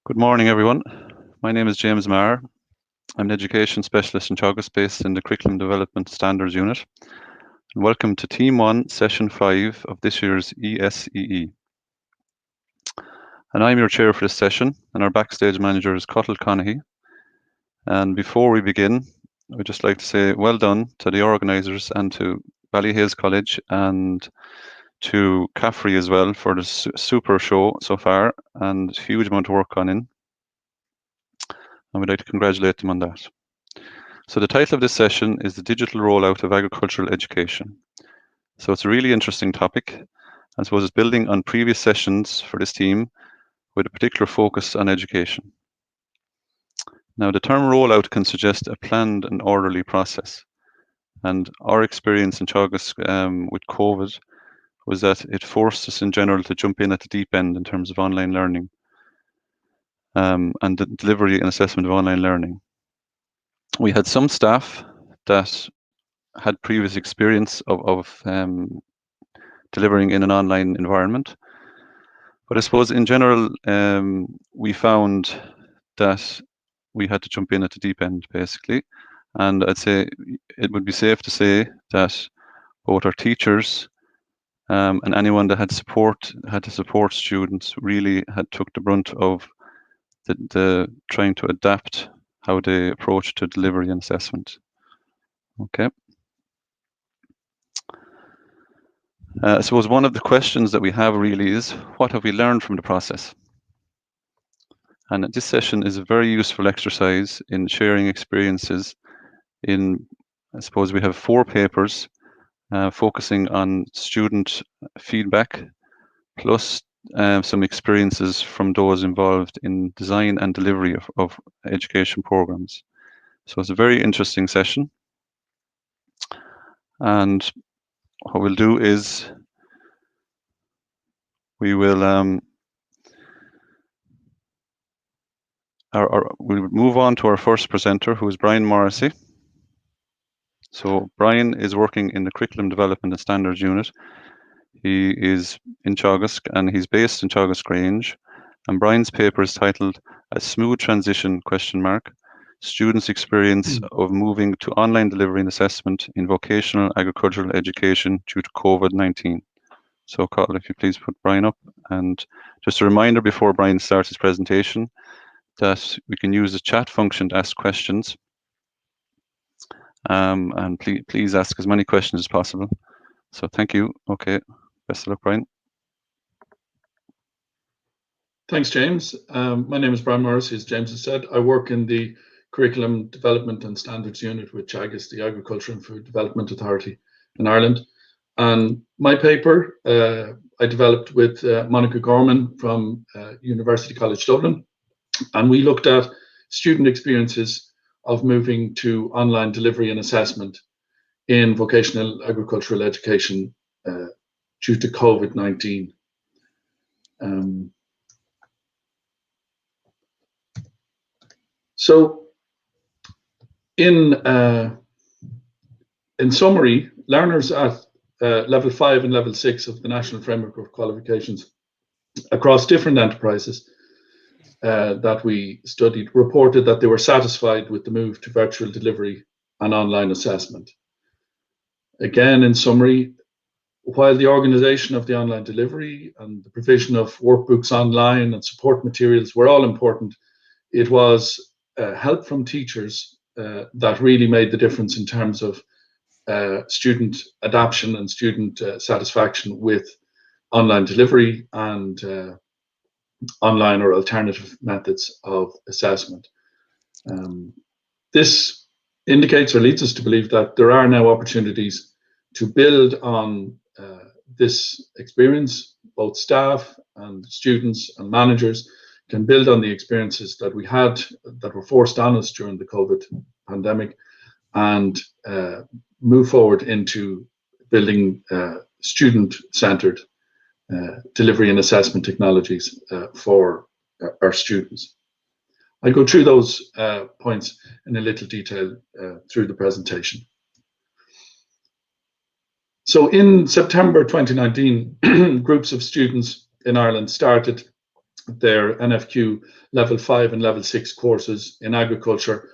Good morning, everyone. My name is James Maher. I'm an education specialist in Teagasc based in the Curriculum Development Standards Unit. And welcome to Team 1, Session 5 of this year's ESEE. And I'm your chair for this session, and our backstage manager is Cottle Conaghy. And before we begin, I'd just like to say well done to the organisers and to Ballyhaise College and to Caffrey as well for the super show so far, and huge amount of work gone in. And we'd like to congratulate them on that. So the title of this session is the digital rollout of agricultural education. So it's a really interesting topic. I suppose it's building on previous sessions for this team with a particular focus on education. Now the term rollout can suggest a planned and orderly process. And our experience in Teagasc with COVID was that it forced us in general to jump in at the deep end in terms of online learning and the delivery and assessment of online learning. We had some staff that had previous experience of delivering in an online environment. But I suppose in general, we found that we had to jump in at the deep end, basically. And I'd say it would be safe to say that both our teachers and anyone that had to support students really had took the brunt of the trying to adapt how they approach to delivery and assessment. Okay. I suppose one of the questions that we have really is, what have we learned from the process? And this session is a very useful exercise in sharing experiences I suppose we have 4 papers focusing on student feedback, plus some experiences from those involved in design and delivery of education programs. So it's a very interesting session. And what we'll do is we will we'll move on to our first presenter, who is Brian Morrissey. So Brian is working in the Curriculum Development and Standards Unit. He is in Teagasc and he's based in Teagasc Grange. And Brian's paper is titled A Smooth Transition, ? Students' Experience of Moving to Online Delivery and Assessment in Vocational Agricultural Education Due to COVID-19. So Cottle, if you please put Brian up. And just a reminder before Brian starts his presentation that we can use the chat function to ask questions. And please ask as many questions as possible. So thank you. Okay, best of luck, Brian. Thanks, James. My name is Brian Morrissey, as James has said. I work in the Curriculum Development and Standards Unit with Teagasc, the Agriculture and Food Development Authority in Ireland. And my paper I developed with Monica Gorman from University College Dublin. And we looked at student experiences of moving to online delivery and assessment in vocational agricultural education due to COVID-19. So in summary, learners at level 5 and level 6 of the National Framework of Qualifications across different enterprises that we studied reported that they were satisfied with the move to virtual delivery and online assessment. Again, in summary, while the organization of the online delivery and the provision of workbooks online and support materials were all important, it was help from teachers that really made the difference in terms of student adoption and student satisfaction with online delivery and online or alternative methods of assessment. This indicates or leads us to believe that there are now opportunities to build on this experience. Both staff and students and managers can build on the experiences that we had that were forced on us during the COVID pandemic and move forward into building student-centered delivery and assessment technologies for our students. I'll go through those points in a little detail through the presentation. So in September 2019, groups of students in Ireland started their NFQ level 5 and level 6 courses in agriculture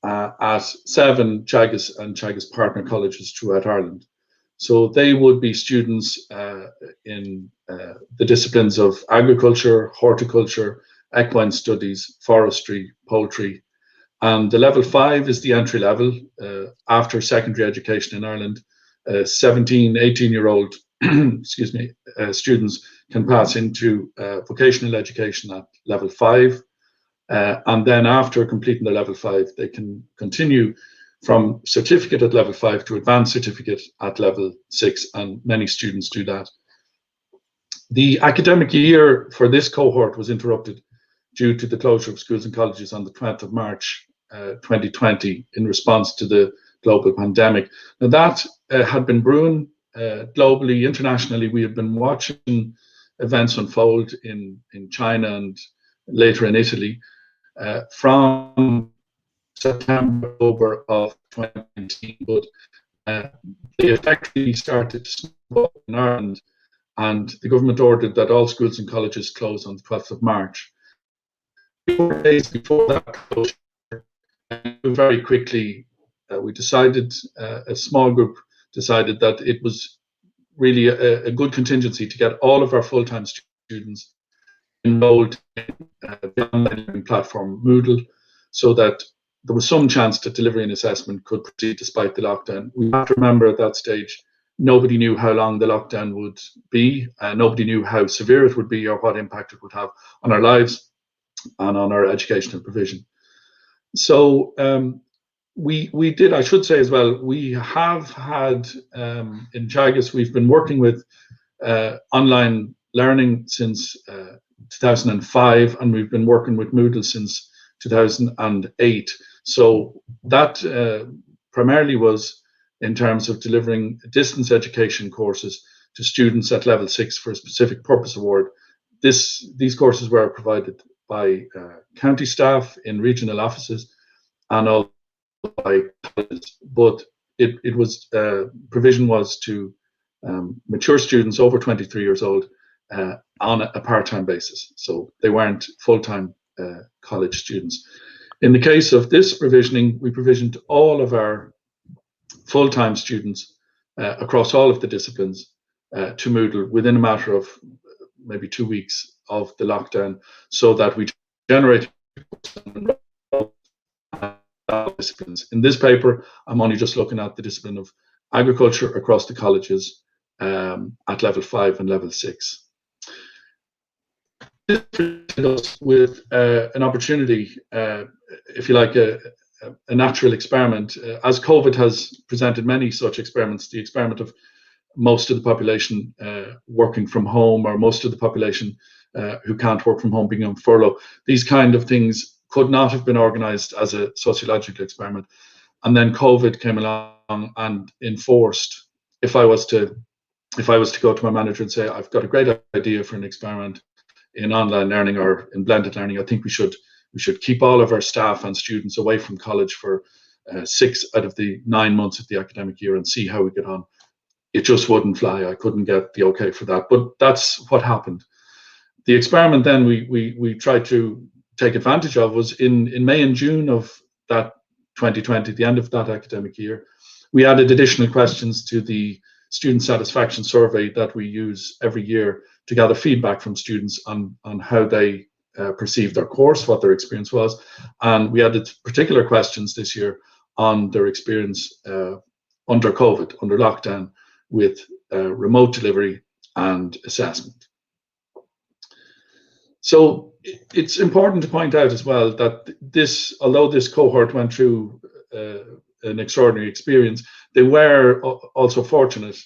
at 7 Teagasc and Teagasc partner colleges throughout Ireland. So they would be students in the disciplines of agriculture, horticulture, equine studies, forestry, poultry. And the level 5 is the entry level after secondary education in Ireland. 17, 18-year-old excuse me, students can pass into vocational education at level 5. And then after completing the level 5, they can continue from certificate at level 5 to advanced certificate at level 6, and many students do that. The academic year for this cohort was interrupted due to the closure of schools and colleges on the 12th of March 2020 in response to the global pandemic. Now that had been brewing globally, internationally. We had been watching events unfold in China and later in Italy from September, October of 2019, but they effectively started to snowball in Ireland, and the government ordered that all schools and colleges close on the 12th of March. 4 days before that closure, very quickly, we decided, a small group decided that it was really a good contingency to get all of our full-time students enrolled in the online learning platform Moodle, so that there was some chance that delivery and assessment could proceed despite the lockdown. We have to remember at that stage, nobody knew how long the lockdown would be. Nobody knew how severe it would be or what impact it would have on our lives and on our educational provision. So we did, I should say as well, we have had in Teagasc, we've been working with online learning since 2005, and we've been working with Moodle since 2008. So that primarily was in terms of delivering distance education courses to students at level 6 for a specific purpose award. These courses were provided by county staff in regional offices and all by colleges, but it was provision was to mature students over 23 years old on a part-time basis, so they weren't full-time college students. In the case of this provisioning, we provisioned all of our full-time students across all of the disciplines to Moodle within a matter of maybe 2 weeks of the lockdown, so that we generated disciplines. In this paper, I'm only just looking at the discipline of agriculture across the colleges at level 5 and level 6. This presented us with an opportunity, if you like, a natural experiment. As COVID has presented many such experiments, the experiment of most of the population working from home, or most of the population who can't work from home being on furlough, these kind of things could not have been organized as a sociological experiment. And then COVID came along and enforced, if I was to go to my manager and say, I've got a great idea for an experiment in online learning or in blended learning, I think we should keep all of our staff and students away from college for 6 out of the 9 months of the academic year and see how we get on. It just wouldn't fly. I couldn't get the okay for that, but that's what happened. The experiment then we tried to take advantage of was in May and June of that 2020, the end of that academic year, we added additional questions to the student satisfaction survey that we use every year to gather feedback from students on how they perceived their course, what their experience was. And we added particular questions this year on their experience under COVID, under lockdown, with remote delivery and assessment. So it's important to point out as well that this, although this cohort went through an extraordinary experience, they were also fortunate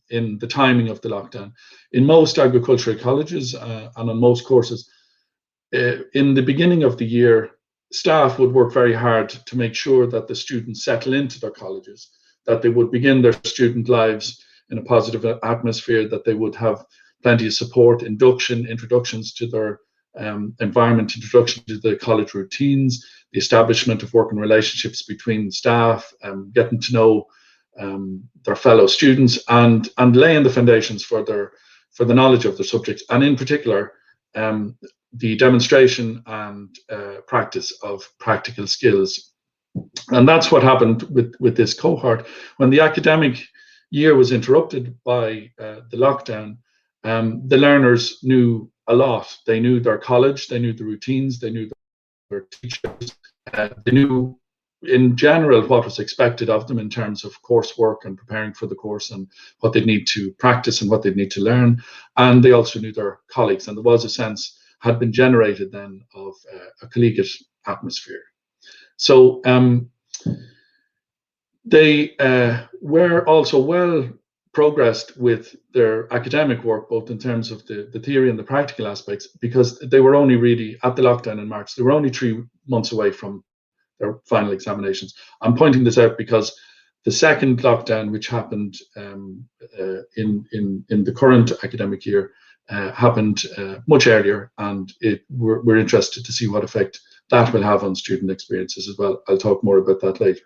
in the timing of the lockdown. In most agricultural colleges and on most courses, in the beginning of the year, staff would work very hard to make sure that the students settle into their colleges, that they would begin their student lives in a positive atmosphere, that they would have plenty of support, introductions to their environment, introduction to the college routines, the establishment of working relationships between staff, getting to know their fellow students, and laying the foundations for the knowledge of the subject. And in particular, the demonstration and practice of practical skills. And that's what happened with this cohort. When the academic year was interrupted by the lockdown, the learners knew a lot. They knew their college, they knew the routines, they knew their teachers, they knew in general what was expected of them in terms of coursework and preparing for the course and what they'd need to practice and what they'd need to learn. And they also knew their colleagues, and there was a sense had been generated then of a collegiate atmosphere. So they were also well progressed with their academic work, both in terms of the theory and the practical aspects, because they were only really, at the lockdown in March, they were only 3 months away from their final examinations. I'm pointing this out because the second lockdown, which happened in the current academic year, happened much earlier, and we're interested to see what effect that will have on student experiences as well. I'll talk more about that later.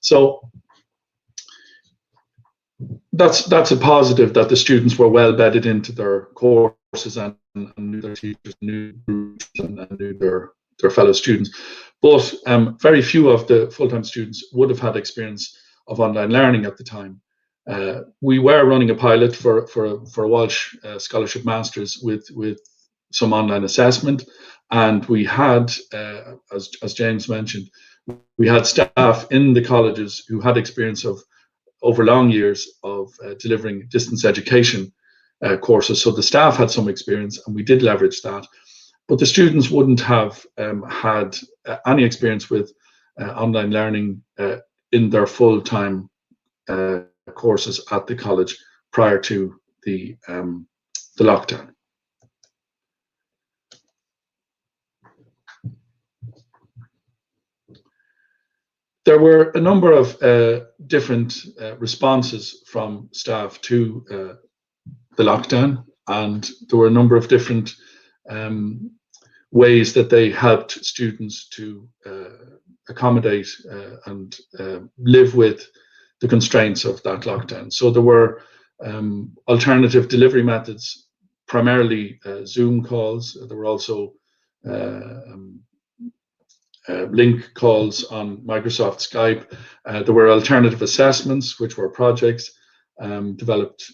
So that's a positive, that the students were well bedded into their courses and knew their teachers, knew their fellow students. But very few of the full-time students would have had experience of online learning at the time. We were running a pilot for a Walsh Scholarship Masters with some online assessment, and we had, as James mentioned, we had staff in the colleges who had experience of over long years of delivering distance education courses. So the staff had some experience, and we did leverage that. But the students wouldn't have had any experience with online learning in their full-time courses at the college prior to the lockdown. There were a number of different responses from staff to the lockdown, and there were a number of different ways that they helped students to accommodate and live with the constraints of that lockdown. So there were alternative delivery methods, primarily Zoom calls. There were also link calls on Microsoft Skype. There were alternative assessments, which were projects developed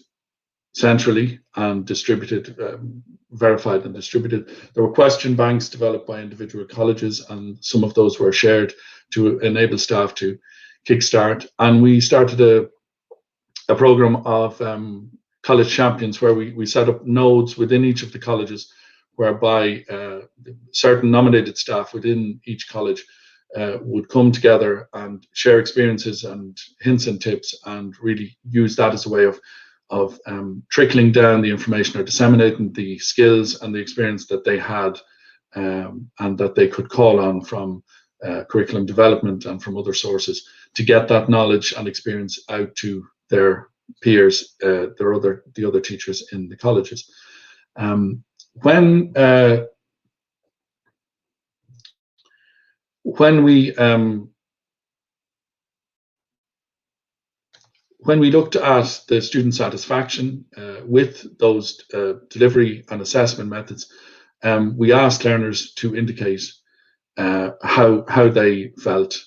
centrally and distributed, verified and distributed. There were question banks developed by individual colleges, and some of those were shared to enable staff to kickstart. And we started a program of college champions, where we set up nodes within each of the colleges, whereby certain nominated staff within each college would come together and share experiences and hints and tips, and really use that as a way of trickling down the information or disseminating the skills and the experience that they had, and that they could call on from curriculum development and from other sources to get that knowledge and experience out to their peers, the other teachers in the colleges. When we looked at the student satisfaction with those delivery and assessment methods, we asked learners to indicate how they felt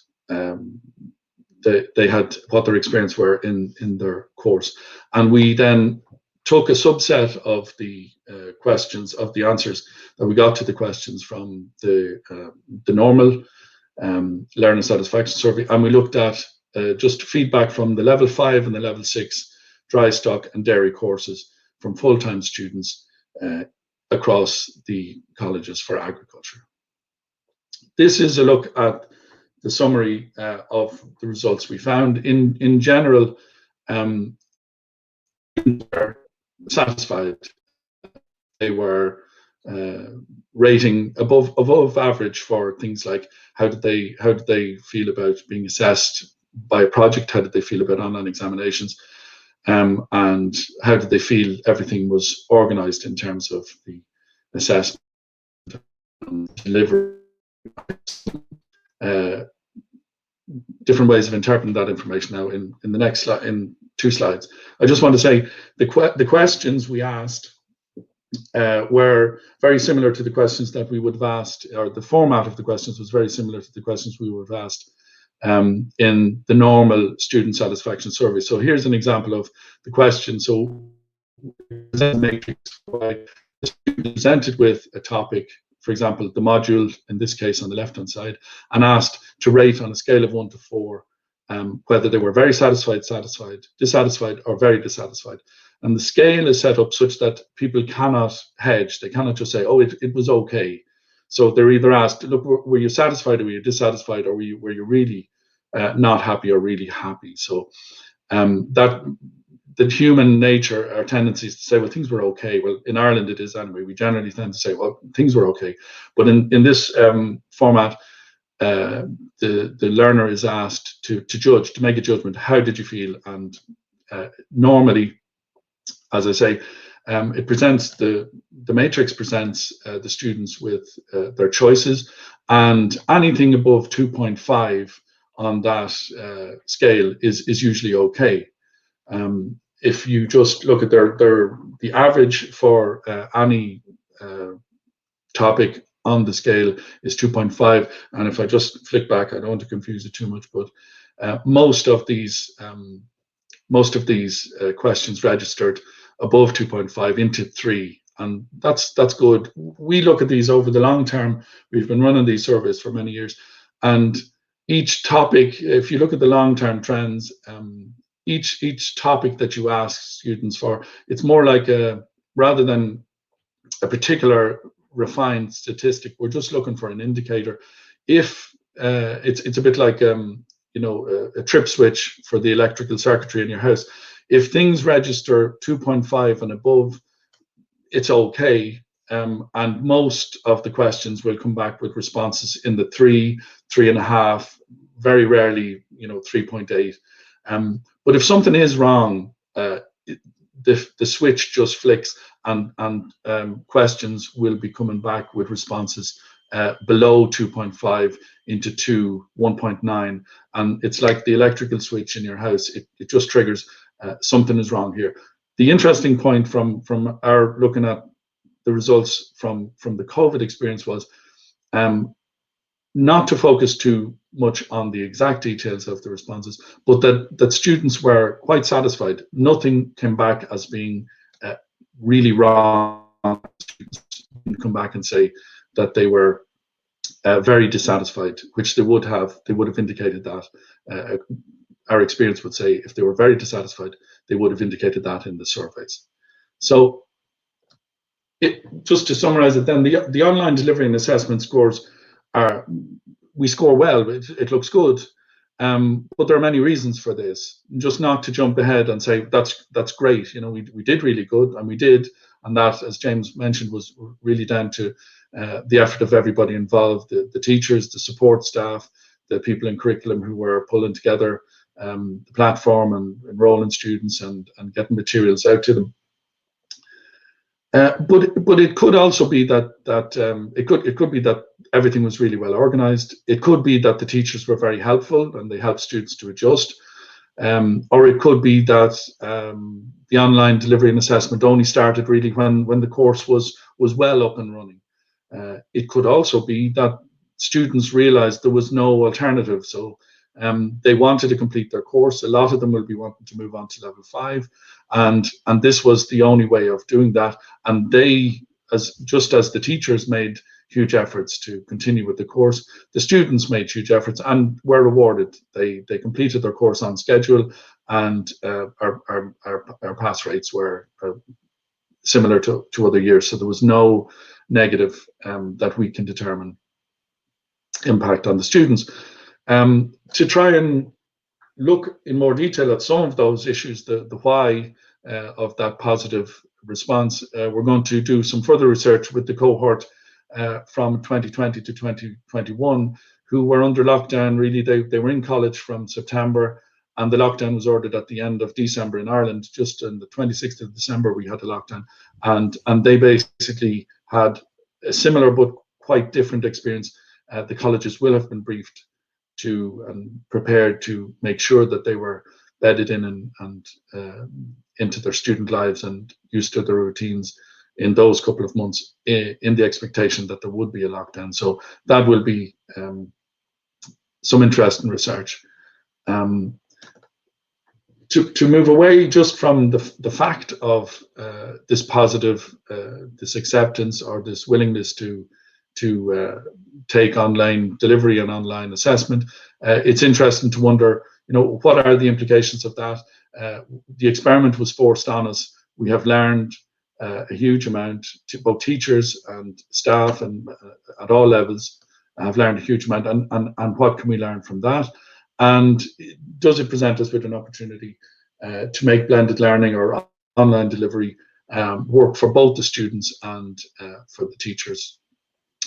they had, what their experience were in their course, and we then took a subset of the questions, of the answers that we got to the questions from the normal learner satisfaction survey, and we looked at just feedback from the level 5 and the level 6 dry stock and dairy courses from full-time students across the colleges for agriculture. This is a look at the summary of the results we found. In general, students were satisfied. They were rating above average for things like how did they feel about being assessed by a project, how did they feel about online examinations, and how did they feel everything was organized in terms of the assessment and delivery. Different ways of interpreting that information now in the next slide, in 2 slides. I just want to say the questions we asked were very similar to the questions that we would have asked, or the format of the questions was very similar to the questions we would have asked in the normal student satisfaction survey. So here's an example of the question. So matrix, the student presented with a topic, for example, the module, in this case on the left-hand side, and asked to rate on a scale of 1 to 4 whether they were very satisfied, satisfied, dissatisfied, or very dissatisfied. And the scale is set up such that people cannot hedge. They cannot just say, oh, it was okay. So they're either asked, look, were you satisfied, or were you dissatisfied, or were you really not happy or really happy? So that human nature, our tendencies to say, well, things were okay. Well, in Ireland it is anyway. We generally tend to say, well, things were okay. But in this format, the learner is asked to judge, to make a judgment. How did you feel? And normally, as I say, it presents the matrix presents the students with their choices, and anything above 2.5 on that scale is usually okay. If you just look at the average for any topic on the scale is 2.5, and if I just flick back, I don't want to confuse it too much, but most of these questions registered above 2.5 into 3, and that's good. We look at these over the long term. We've been running these surveys for many years, and each topic, if you look at the long-term trends, each topic that you ask students for, it's more like rather than a particular refined statistic, we're just looking for an indicator. If it's a bit like a trip switch for the electrical circuitry in your house. If things register 2.5 and above, it's okay. And most of the questions will come back with responses in the 3, 3.5, very rarely 3.8. But if something is wrong, the switch just flicks, and questions will be coming back with responses below 2.5 into 2, 1.9, and it's like the electrical switch in your house. It just triggers something is wrong here. The interesting point from our looking at the results from the COVID experience was not to focus too much on the exact details of the responses, but that students were quite satisfied. Nothing came back as being really wrong. Students didn't come back and say that they were very dissatisfied, which they would have indicated that. Our experience would say if they were very dissatisfied, they would have indicated that in the surveys. So just to summarize it then, the online delivery and assessment scores we score well, it looks good, but there are many reasons for this. Just not to jump ahead and say that's great, we did really good, and we did, and that, as James mentioned, was really down to the effort of everybody involved, the teachers, the support staff, the people in curriculum who were pulling together the platform and enrolling students and getting materials out to them. But it could also be that it could be that everything was really well organized. It could be that the teachers were very helpful and they helped students to adjust, or it could be that the online delivery and assessment only started really when the course was well up and running. It could also be that students realized there was no alternative, so they wanted to complete their course. A lot of them will be wanting to move on to level 5, and this was the only way of doing that. And they, just as the teachers made huge efforts to continue with the course, the students made huge efforts and were rewarded. They completed their course on schedule, and our pass rates were similar to other years. So there was no negative that we can determine impact on the students. To try and look in more detail at some of those issues, the why of that positive response, we're going to do some further research with the cohort from 2020 to 2021 who were under lockdown. Really, they were in college from September, and the lockdown was ordered at the end of December in Ireland. Just on the 26th of December, we had a lockdown, and they basically had a similar but quite different experience. The colleges will have been briefed to and prepared to make sure that they were bedded in and into their student lives and used to their routines in those couple of months in the expectation that there would be a lockdown. So that will be some interesting research. To move away just from the fact of this positive, this acceptance or this willingness to take online delivery and online assessment, it's interesting to wonder, what are the implications of that? The experiment was forced on us. We have learned a huge amount, both teachers and staff and at all levels have learned a huge amount. And what can we learn from that? And does it present us with an opportunity to make blended learning or online delivery work for both the students and for the teachers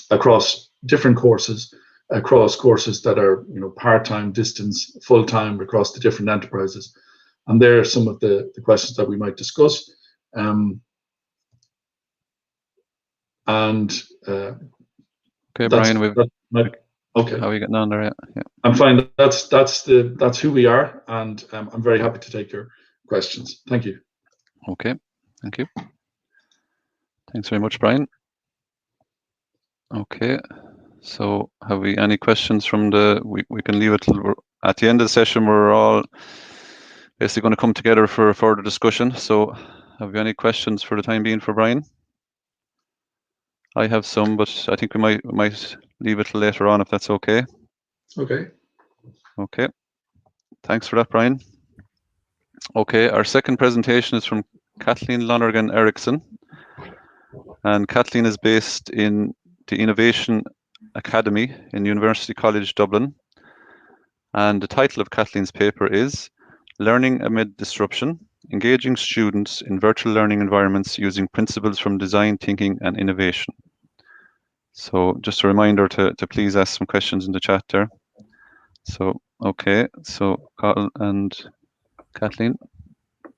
across different courses, across courses that are part-time, distance, full-time, across the different enterprises? And there are some of the questions that we might discuss. Okay, Brian, okay. How are you getting on there? Yeah. I'm fine. That's who we are, and I'm very happy to take your questions. Thank you. Okay, thank you. Thanks very much, Brian. Okay, so have we any questions from we can leave it till at the end of the session. We're all basically going to come together for a further discussion. So have you any questions for the time being for Brian? I have some, but I think we might leave it till later on if that's okay. Okay. Okay. Thanks for that, Brian. Okay, our second presentation is from Kathleen Lonergan Erickson. And Kathleen is based in the Innovation Academy in University College Dublin. And the title of Kathleen's paper is Learning Amid Disruption, Engaging Students in Virtual Learning Environments Using Principles from Design Thinking and Innovation. So just a reminder to please ask some questions in the chat there. So, okay, so Carl and Kathleen,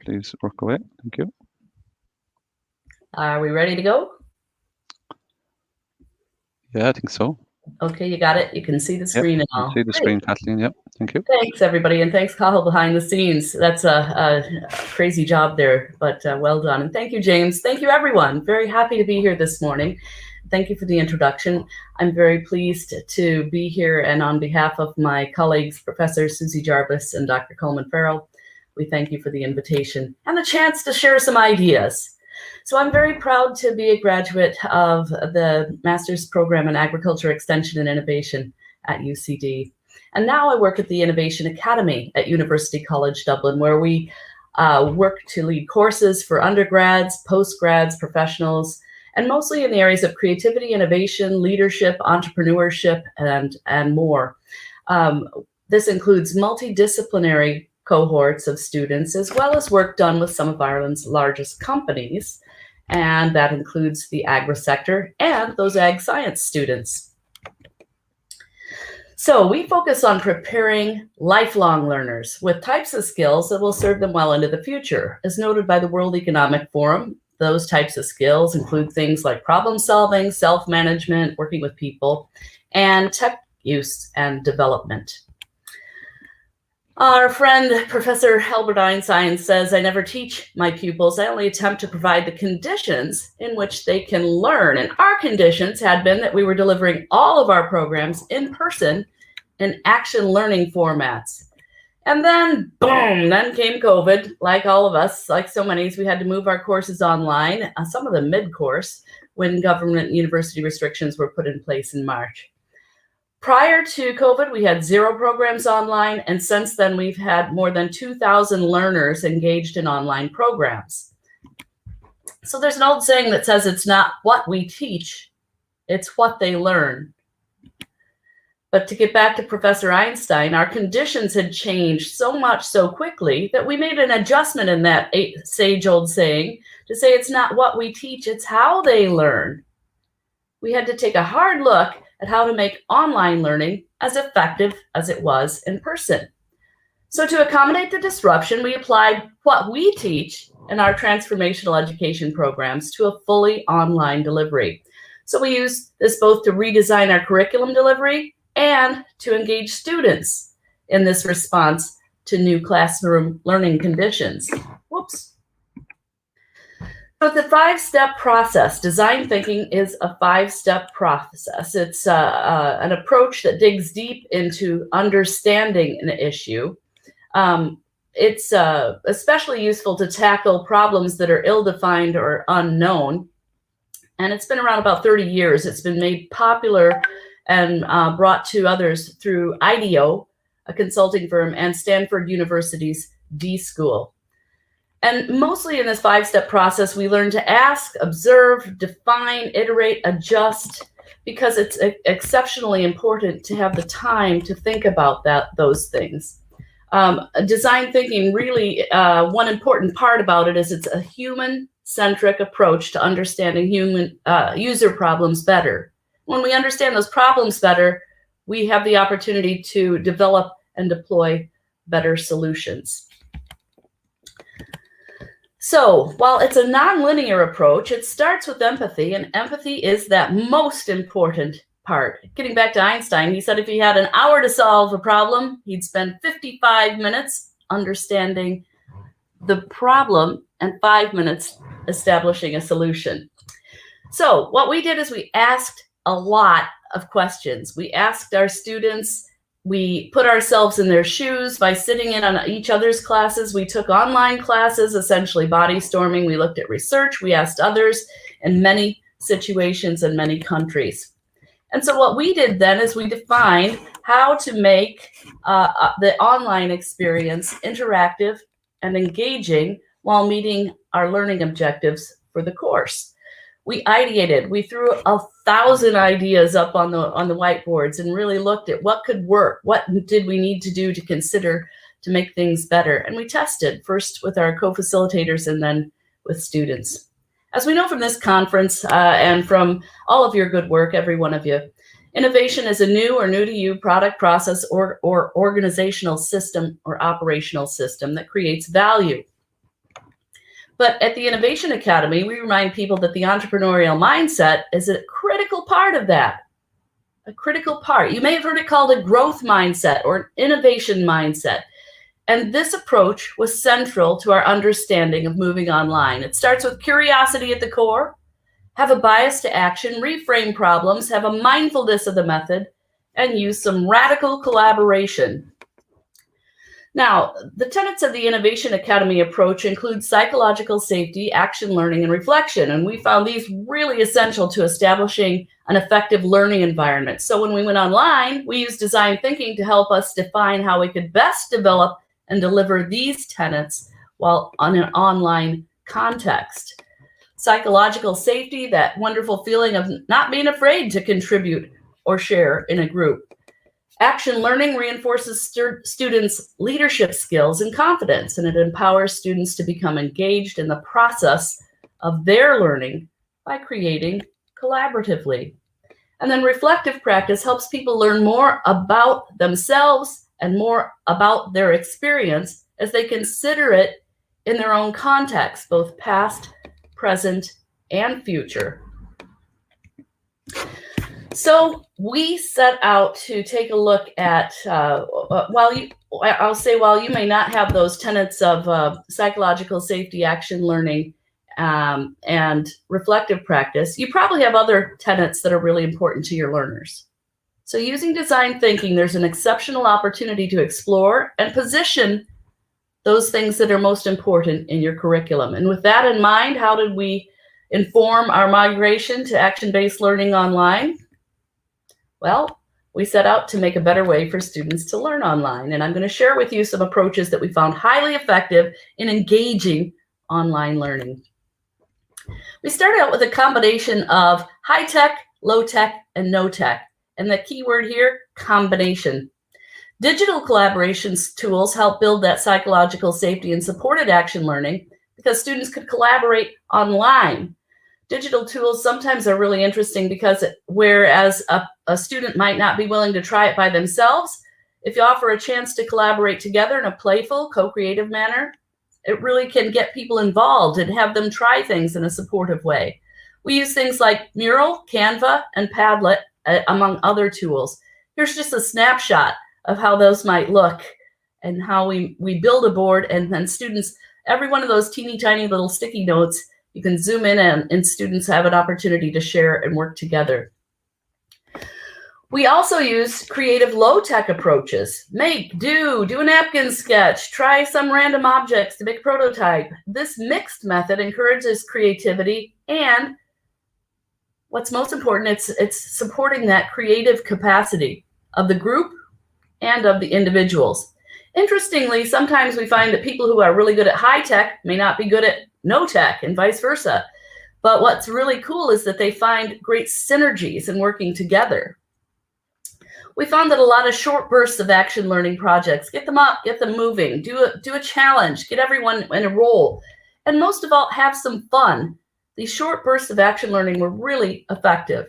please work away. Thank you. Are we ready to go? Yeah, I think so. Okay, you got it. You can see the screen and all. See the screen, Kathleen. Yep, thank you. Thanks, everybody, and thanks, Cathal, behind the scenes. That's a crazy job there, but well done. And thank you, James. Thank you, everyone. Very happy to be here this morning. Thank you for the introduction. I'm very pleased to be here, and on behalf of my colleagues, Professor Susie Jarvis and Dr. Coleman Farrell, we thank you for the invitation and the chance to share some ideas. So I'm very proud to be a graduate of the Master's Program in Agriculture Extension and Innovation at UCD. And now I work at the Innovation Academy at University College Dublin, where we work to lead courses for undergrads, postgrads, professionals, and mostly in the areas of creativity, innovation, leadership, entrepreneurship, and more. This includes multidisciplinary cohorts of students, as well as work done with some of Ireland's largest companies. And that includes the agri sector and those ag science students. So we focus on preparing lifelong learners with types of skills that will serve them well into the future. As noted by the World Economic Forum, those types of skills include things like problem solving, self-management, working with people, and tech use and development. Our friend, Professor Albert Einstein, says, "I never teach my pupils, I only attempt to provide the conditions in which they can learn." And our conditions had been that we were delivering all of our programs in person in action learning formats. And then, boom, then came COVID. Like all of us, like so many, we had to move our courses online, some of them mid-course, when government and university restrictions were put in place in March. Prior to COVID, we had 0 programs online, and since then we've had more than 2,000 learners engaged in online programs. So there's an old saying that says it's not what we teach, it's what they learn. But to get back to Professor Einstein, our conditions had changed so much so quickly that we made an adjustment in that sage-old saying to say it's not what we teach, it's how they learn. We had to take a hard look at how to make online learning as effective as it was in person. So to accommodate the disruption, we applied what we teach in our transformational education programs to a fully online delivery. So we use this both to redesign our curriculum delivery and to engage students in this response to new classroom learning conditions. Whoops. So the 5-step process. Design thinking is a 5-step process. It's an approach that digs deep into understanding an issue. It's especially useful to tackle problems that are ill-defined or unknown. And it's been around about 30 years. It's been made popular and brought to others through IDEO, a consulting firm, and Stanford University's D-School. And mostly in this 5-step process, we learn to ask, observe, define, iterate, adjust, because it's exceptionally important to have the time to think about those things. Design thinking, really, one important part about it is it's a human-centric approach to understanding human user problems better. When we understand those problems better, we have the opportunity to develop and deploy better solutions. So while it's a nonlinear approach, it starts with empathy, and empathy is that most important part. Getting back to Einstein, he said if he had an hour to solve a problem, he'd spend 55 minutes understanding the problem and 5 minutes establishing a solution. So what we did is we asked a lot of questions. We asked our students. We put ourselves in their shoes by sitting in on each other's classes. We took online classes, essentially body storming. We looked at research. We asked others in many situations in many countries. And so what we did then is we defined how to make the online experience interactive and engaging while meeting our learning objectives for the course. We ideated. We threw 1,000 ideas up on the whiteboards and really looked at what could work. What did we need to do to consider to make things better? And we tested first with our co-facilitators and then with students. As we know from this conference and from all of your good work, every one of you, innovation is a new or new to you product, process, or organizational system or operational system that creates value. But at the Innovation Academy, we remind people that the entrepreneurial mindset is a critical part of that. A critical part. You may have heard it called a growth mindset or an innovation mindset. And this approach was central to our understanding of moving online. It starts with curiosity at the core, have a bias to action, reframe problems, have a mindfulness of the method, and use some radical collaboration. Now, the tenets of the Innovation Academy approach include psychological safety, action learning, and reflection. And we found these really essential to establishing an effective learning environment. So when we went online, we used design thinking to help us define how we could best develop and deliver these tenets while on an online context. Psychological safety, that wonderful feeling of not being afraid to contribute or share in a group. Action learning reinforces students' leadership skills and confidence, and it empowers students to become engaged in the process of their learning by creating collaboratively. And then reflective practice helps people learn more about themselves and more about their experience as they consider it in their own context, both past, present, and future. So we set out to take a look at, while you may not have those tenets of psychological safety, action learning, and reflective practice, you probably have other tenets that are really important to your learners. So using design thinking, there's an exceptional opportunity to explore and position those things that are most important in your curriculum. And with that in mind, how did we inform our migration to action-based learning online? Well, we set out to make a better way for students to learn online. And I'm going to share with you some approaches that we found highly effective in engaging online learning. We started out with a combination of high-tech, low-tech, and no-tech. And the key word here, combination. Digital collaboration tools help build that psychological safety and supported action learning because students could collaborate online. Digital tools sometimes are really interesting because whereas a student might not be willing to try it by themselves, if you offer a chance to collaborate together in a playful, co-creative manner, it really can get people involved and have them try things in a supportive way. We use things like Mural, Canva, and Padlet, among other tools. Here's just a snapshot of how those might look and how we build a board, and then students, every one of those teeny tiny little sticky notes You can zoom in and students have an opportunity to share and work together. We also use creative low-tech approaches. Make, do a napkin sketch, try some random objects to make a prototype. This mixed method encourages creativity, and what's most important, it's supporting that creative capacity of the group and of the individuals. Interestingly, sometimes we find that people who are really good at high tech may not be good at no tech, and vice versa. But what's really cool is that they find great synergies in working together. We found that a lot of short bursts of action learning projects, get them up, get them moving, do a challenge, get everyone in a role, and most of all, have some fun. These short bursts of action learning were really effective.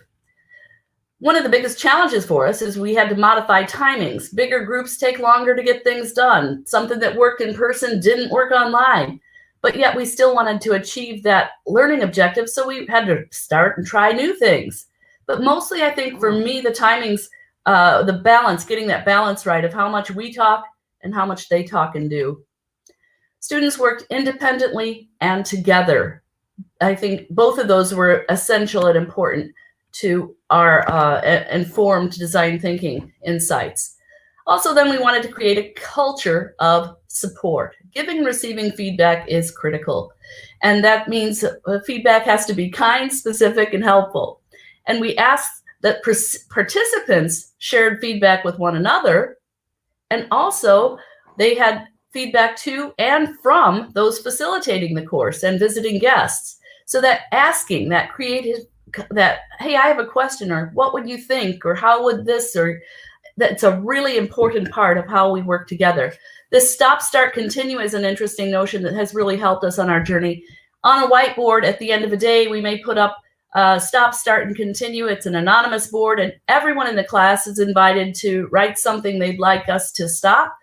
One of the biggest challenges for us is we had to modify timings. Bigger groups take longer to get things done. Something that worked in person didn't work online, but yet we still wanted to achieve that learning objective, so we had to start and try new things. But mostly, I think for me, the timings, the balance, getting that balance right of how much we talk and how much they talk and do. Students worked independently and together. I think both of those were essential and important to our informed design thinking insights. Also, then we wanted to create a culture of support. Giving and receiving feedback is critical. And that means feedback has to be kind, specific, and helpful. And we asked that participants shared feedback with one another, and also they had feedback to and from those facilitating the course and visiting guests. So that asking, that creative, that, hey, I have a question, or what would you think, or how would this, or that's a really important part of how we work together. This stop, start, continue is an interesting notion that has really helped us on our journey. On a whiteboard at the end of a day, we may put up stop, start, and continue. It's an anonymous board, and everyone in the class is invited to write something they'd like us to stop,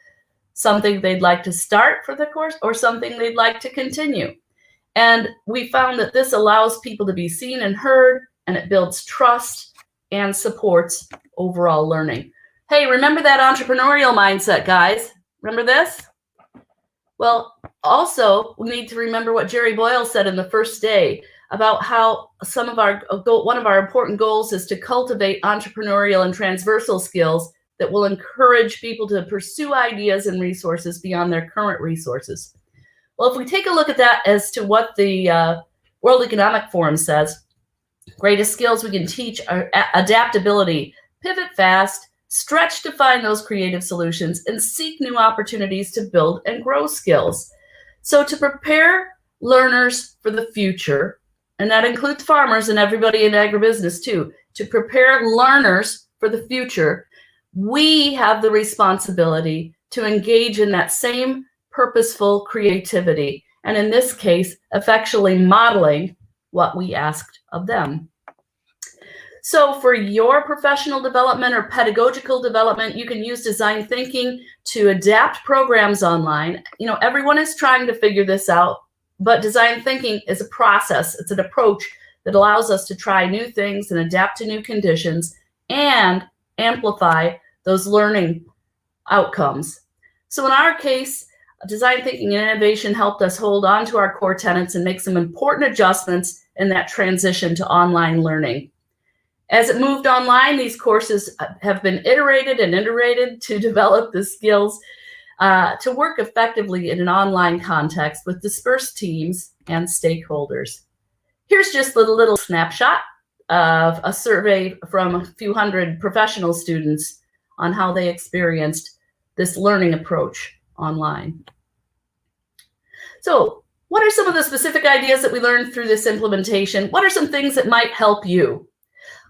something they'd like to start for the course, or something they'd like to continue. And we found that this allows people to be seen and heard, and it builds trust and supports overall learning. Hey, remember that entrepreneurial mindset, guys? Remember this? Well, also, we need to remember what Jerry Boyle said in the first day about how one of our important goals is to cultivate entrepreneurial and transversal skills that will encourage people to pursue ideas and resources beyond their current resources. Well, if we take a look at that as to what the World Economic Forum says, greatest skills we can teach are adaptability, pivot fast, stretch to find those creative solutions, and seek new opportunities to build and grow skills. So to prepare learners for the future, and that includes farmers and everybody in agribusiness too, to prepare learners for the future, we have the responsibility to engage in that same purposeful creativity, and in this case, effectually modeling what we asked of them. So for your professional development or pedagogical development, you can use design thinking to adapt programs online. You know, everyone is trying to figure this out, but design thinking is a process. It's an approach that allows us to try new things and adapt to new conditions and amplify those learning outcomes. So in our case, design thinking and innovation helped us hold on to our core tenets and make some important adjustments in that transition to online learning. As it moved online, these courses have been iterated and iterated to develop the skills to work effectively in an online context with dispersed teams and stakeholders. Here's just a little snapshot of a survey from a few hundred professional students on how they experienced this learning approach online. So, what are some of the specific ideas that we learned through this implementation? What are some things that might help you?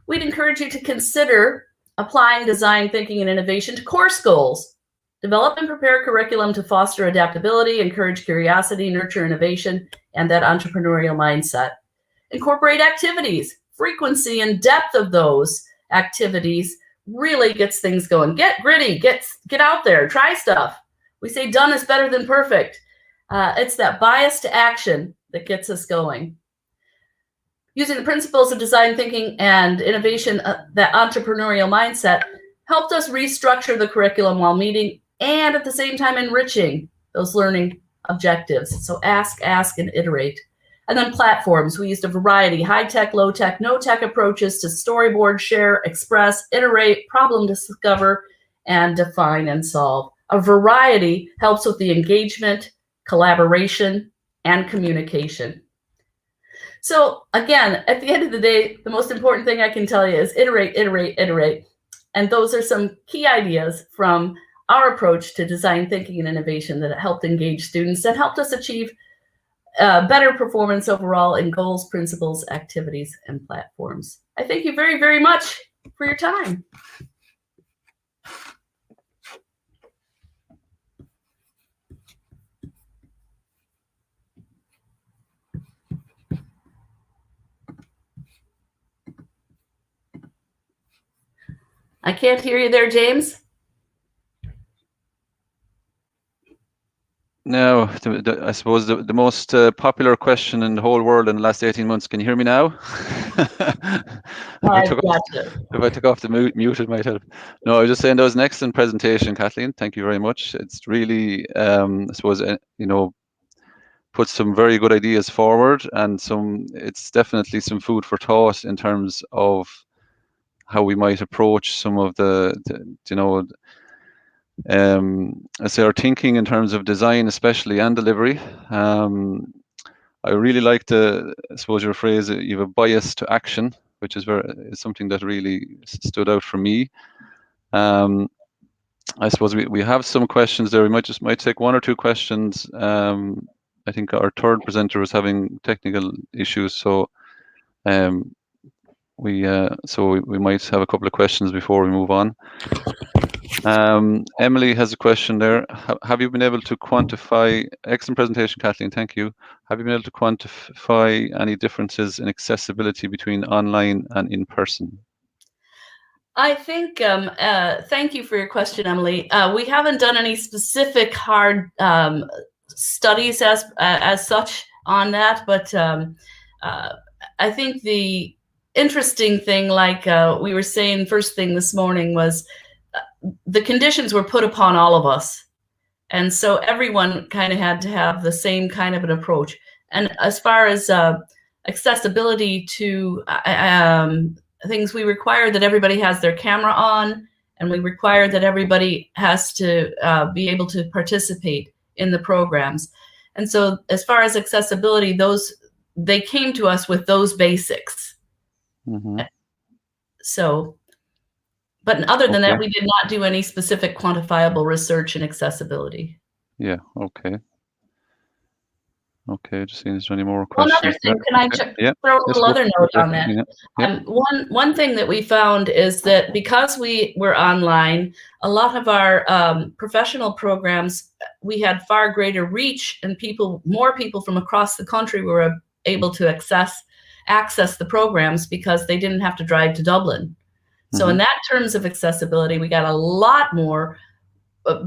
We'd encourage you to consider applying design thinking and innovation to course goals. Develop and prepare curriculum to foster adaptability, encourage curiosity, nurture innovation, and that entrepreneurial mindset. Incorporate activities. Frequency and depth of those activities really gets things going. Get gritty, get out there, try stuff. We say done is better than perfect. It's that bias to action that gets us going. Using the principles of design thinking and innovation, that entrepreneurial mindset helped us restructure the curriculum while meeting and at the same time enriching those learning objectives. So ask, and iterate. And then platforms. We used a variety, high-tech, low-tech, no-tech approaches to storyboard, share, express, iterate, problem discover, and define and solve. A variety helps with the engagement, collaboration, and communication. So again, at the end of the day, the most important thing I can tell you is iterate, iterate, iterate. And those are some key ideas from our approach to design thinking and innovation that helped engage students, that helped us achieve better performance overall in goals, principles, activities, and platforms. I thank you very, very much for your time. I can't hear you there, James. Now, I suppose the most popular question in the whole world in the last 18 months. Can you hear me now? If I took off the mute, it might help. No, I was just saying that was an excellent presentation, Kathleen. Thank you very much. It's really, I suppose, put some very good ideas forward, and it's definitely some food for thought in terms of how we might approach some of I say our thinking in terms of design, especially, and delivery. I really like I suppose your phrase, you have a bias to action, which is something that really stood out for me. I suppose we have some questions there. We might take one or two questions. I think our third presenter was having technical issues, so we might have a couple of questions before we move on. Emily has a question there. Have you been able to quantify, excellent presentation, Kathleen, thank you. Have you been able to quantify any differences in accessibility between online and in person? I think, thank you for your question, Emily. We haven't done any specific hard studies as such on that, but I think the interesting thing, like we were saying first thing this morning, was the conditions were put upon all of us. And so everyone kind of had to have the same kind of an approach. And as far as accessibility to things, we require that everybody has their camera on, and we require that everybody has to be able to participate in the programs. And so as far as accessibility, they came to us with those basics. Mm-hmm. So, but other than that, we did not do any specific quantifiable research in accessibility. Yeah, okay. Okay, just seeing if there's any more questions. One other thing, can I throw a little other note on that? Yeah. One thing that we found is that because we were online, a lot of our professional programs, we had far greater reach, and more people from across the country were able to access the programs because they didn't have to drive to Dublin. So in that terms of accessibility, we got a lot more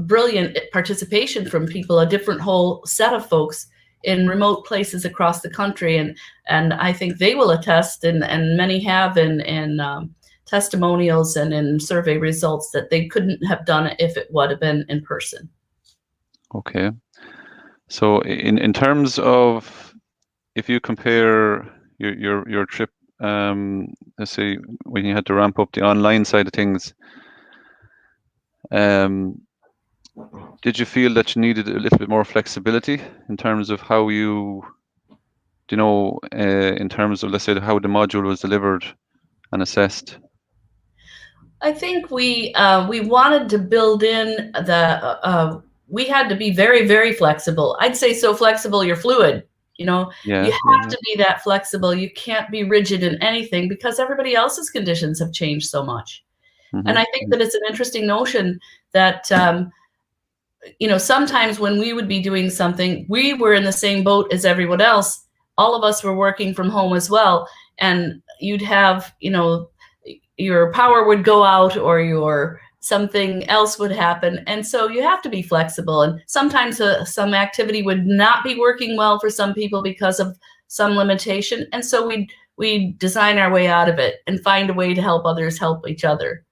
brilliant participation from people, a different whole set of folks in remote places across the country. And I think they will attest, and many have in testimonials and in survey results, that they couldn't have done it if it would have been in person. Okay. So in terms of, if you compare your trip, let's say when you had to ramp up the online side of things, did you feel that you needed a little bit more flexibility in terms of how in terms of, let's say, how the module was delivered and assessed? I think we wanted to build in we had to be very, very flexible. I'd say so flexible you're fluid. You have to be that flexible. You can't be rigid in anything because everybody else's conditions have changed so much. Mm-hmm. And I think that it's an interesting notion that, sometimes when we would be doing something, we were in the same boat as everyone else. All of us were working from home as well. And you'd have, your power would go out, or something else would happen. And so you have to be flexible. And sometimes some activity would not be working well for some people because of some limitation. And so we design our way out of it and find a way to help others help each other.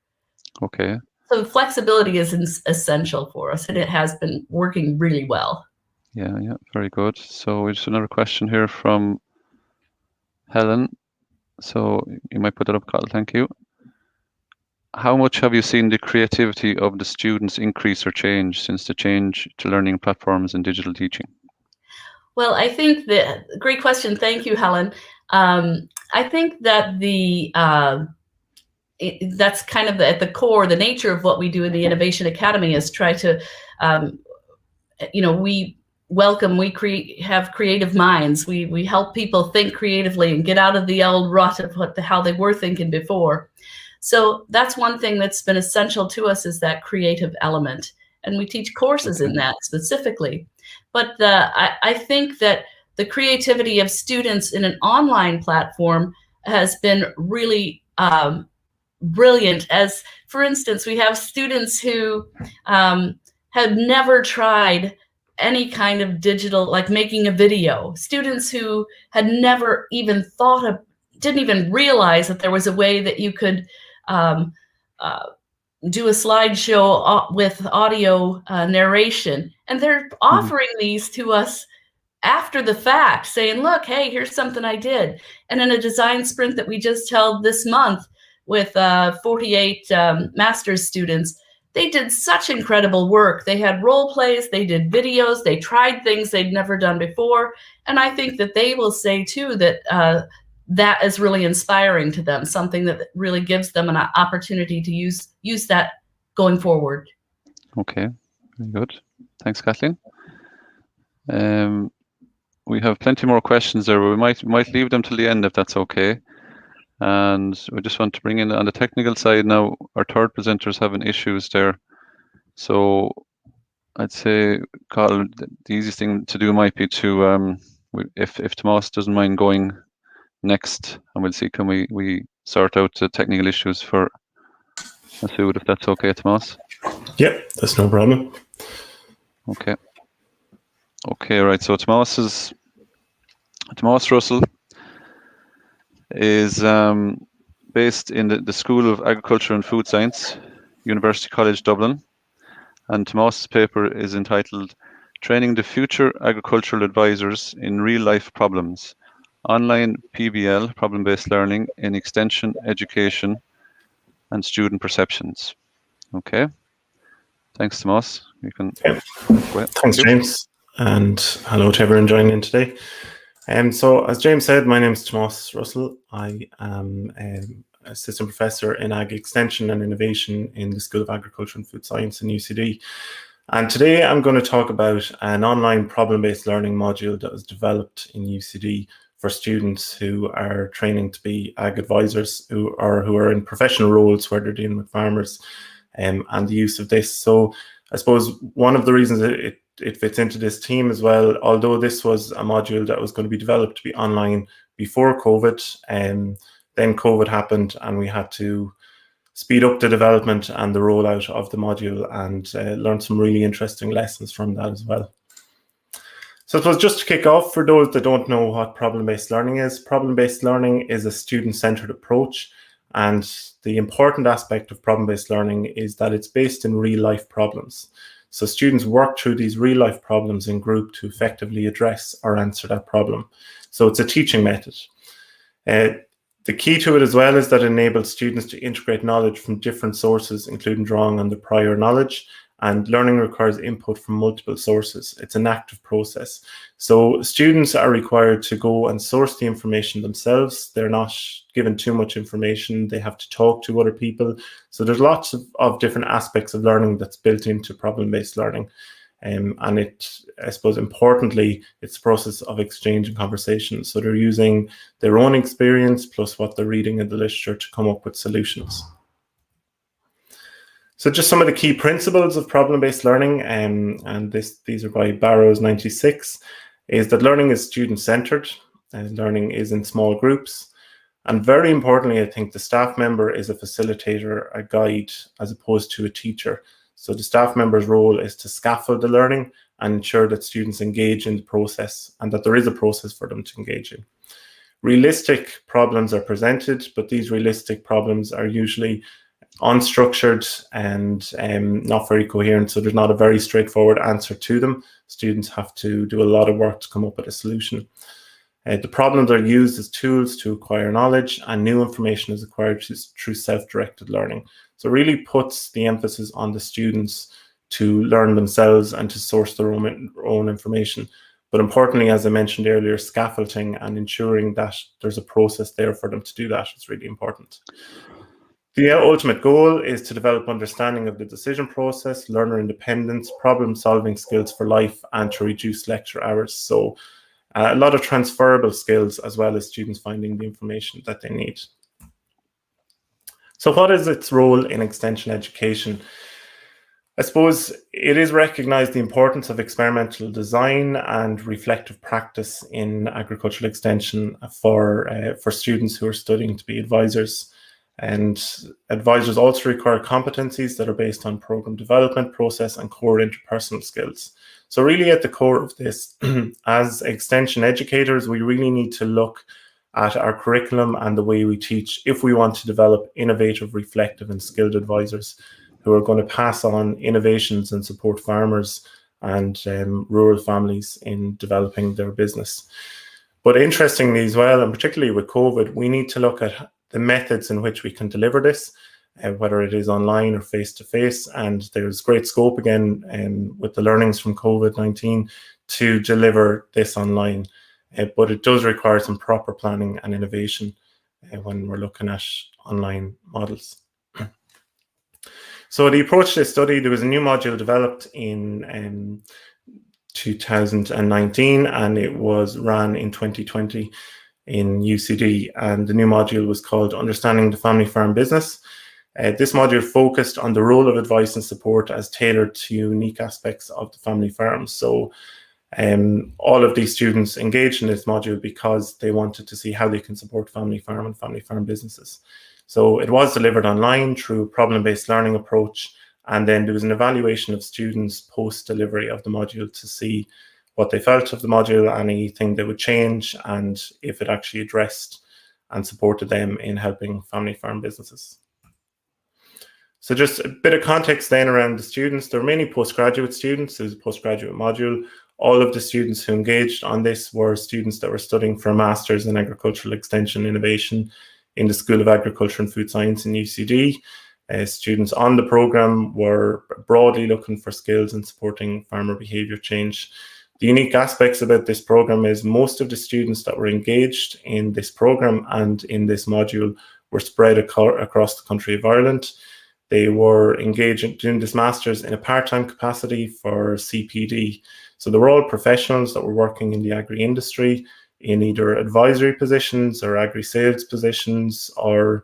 Okay. So flexibility is essential for us, and it has been working really well. Yeah, very good. So just another question here from Helen, so you might put that up, Carl, thank you. How much have you seen the creativity of the students increase or change since the change to learning platforms and digital teaching? Well, I think that, great question. Thank you, Helen. I think that that's kind of at the core, the nature of what we do in the Innovation Academy is try to, we have creative minds. We help people think creatively and get out of the old rut of how they were thinking before. So that's one thing that's been essential to us, is that creative element. And we teach courses in that specifically. But I think that the creativity of students in an online platform has been really brilliant. As for instance, we have students who have never tried any kind of digital, like making a video. Students who had never even thought of, didn't even realize that there was a way that you could do a slideshow with audio narration. And they're offering these to us after the fact, saying, look, hey, here's something I did. And in a design sprint that we just held this month with 48 master's students, they did such incredible work. They had role plays, they did videos, they tried things they'd never done before. And I think that they will say too that that is really inspiring to them, something that really gives them an opportunity to use that going forward. Okay, very good. Thanks, Kathleen. We have plenty more questions there, but we might leave them till the end if that's okay. And we just want to bring in on the technical side now, our third presenter's having issues there. So I'd say, Carl, the easiest thing to do might be to, if Tomas doesn't mind going next, and we'll see, can we sort out the technical issues for Masood, if that's okay, Tomas? Yep, that's no problem. Okay. Okay, right, so Tomas Russell is based in the School of Agriculture and Food Science, University College Dublin, and Tomas's paper is entitled Training the Future Agricultural Advisors in Real-Life Problems, Online PBL, Problem-Based Learning in Extension, Education, and Student Perceptions. Okay, thanks, Tomas. You can go ahead. Thanks, James, and hello to everyone joining in today. So as James said, my name is Tomas Russell. I am an assistant professor in Ag Extension and Innovation in the School of Agriculture and Food Science in UCD. And today I'm going to talk about an online problem-based learning module that was developed in UCD for students who are training to be ag advisors, who are in professional roles where they're dealing with farmers, and the use of this. So I suppose one of the reasons it fits into this team as well, although this was a module that was going to be developed to be online before COVID, then COVID happened and we had to speed up the development and the rollout of the module and learn some really interesting lessons from that as well. So I suppose just to kick off, for those that don't know what problem-based learning is a student-centered approach. And the important aspect of problem-based learning is that it's based in real-life problems. So students work through these real-life problems in group to effectively address or answer that problem. So it's a teaching method. The key to it as well is that it enables students to integrate knowledge from different sources, including drawing on the prior knowledge, and learning requires input from multiple sources. It's an active process. So students are required to go and source the information themselves. They're not given too much information. They have to talk to other people. So there's lots of different aspects of learning that's built into problem-based learning. And it, I suppose, importantly, it's a process of exchange and conversation. So they're using their own experience plus what they're reading in the literature to come up with solutions. So just some of the key principles of problem-based learning, and these are by Barrows 96, is that learning is student-centered, and learning is in small groups. And very importantly, I think the staff member is a facilitator, a guide, as opposed to a teacher. So the staff member's role is to scaffold the learning and ensure that students engage in the process and that there is a process for them to engage in. Realistic problems are presented, but these realistic problems are usually unstructured and not very coherent, so there's not a very straightforward answer to them. Students have to do a lot of work to come up with a solution. The problems are used as tools to acquire knowledge, and new information is acquired through self-directed learning. So it really puts the emphasis on the students to learn themselves and to source their own information. But importantly, as I mentioned earlier, scaffolding and ensuring that there's a process there for them to do that is really important. The ultimate goal is to develop understanding of the decision process, learner independence, problem-solving skills for life, and to reduce lecture hours. So a lot of transferable skills, as well as students finding the information that they need. So what is its role in extension education? I suppose it is recognised the importance of experimental design and reflective practice in agricultural extension for students who are studying to be advisors. And advisors also require competencies that are based on program development, process, and core interpersonal skills. So really at the core of this, as extension educators, we really need to look at our curriculum and the way we teach if we want to develop innovative, reflective, and skilled advisors who are going to pass on innovations and support farmers and rural families in developing their business. But interestingly as well, and particularly with COVID, we need to look at the methods in which we can deliver this, whether it is online or face-to-face. And there's great scope again with the learnings from COVID-19 to deliver this online. But it does require some proper planning and innovation when we're looking at online models. So the approach to this study, there was a new module developed in 2019, and it was ran in 2020 in UCD, and the new module was called Understanding the Family Farm Business. This module focused on the role of advice and support as tailored to unique aspects of the family farm. So all of these students engaged in this module because they wanted to see how they can support family farm and family farm businesses. So it was delivered online through a problem-based learning approach, and then there was an evaluation of students post-delivery of the module to see what they felt of the module, anything they would change, and if it actually addressed and supported them in helping family farm businesses. So just a bit of context then around the students. There were many postgraduate students. It was a postgraduate module. All of the students who engaged on this were students that were studying for a Master's in Agricultural Extension Innovation in the School of Agriculture and Food Science in UCD. Students on the programme were broadly looking for skills in supporting farmer behaviour change. The unique aspects about this programme is most of the students that were engaged in this programme and in this module were spread across the country of Ireland. They were engaged in doing this Master's in a part-time capacity for CPD. So they were all professionals that were working in the agri-industry in either advisory positions or agri-sales positions or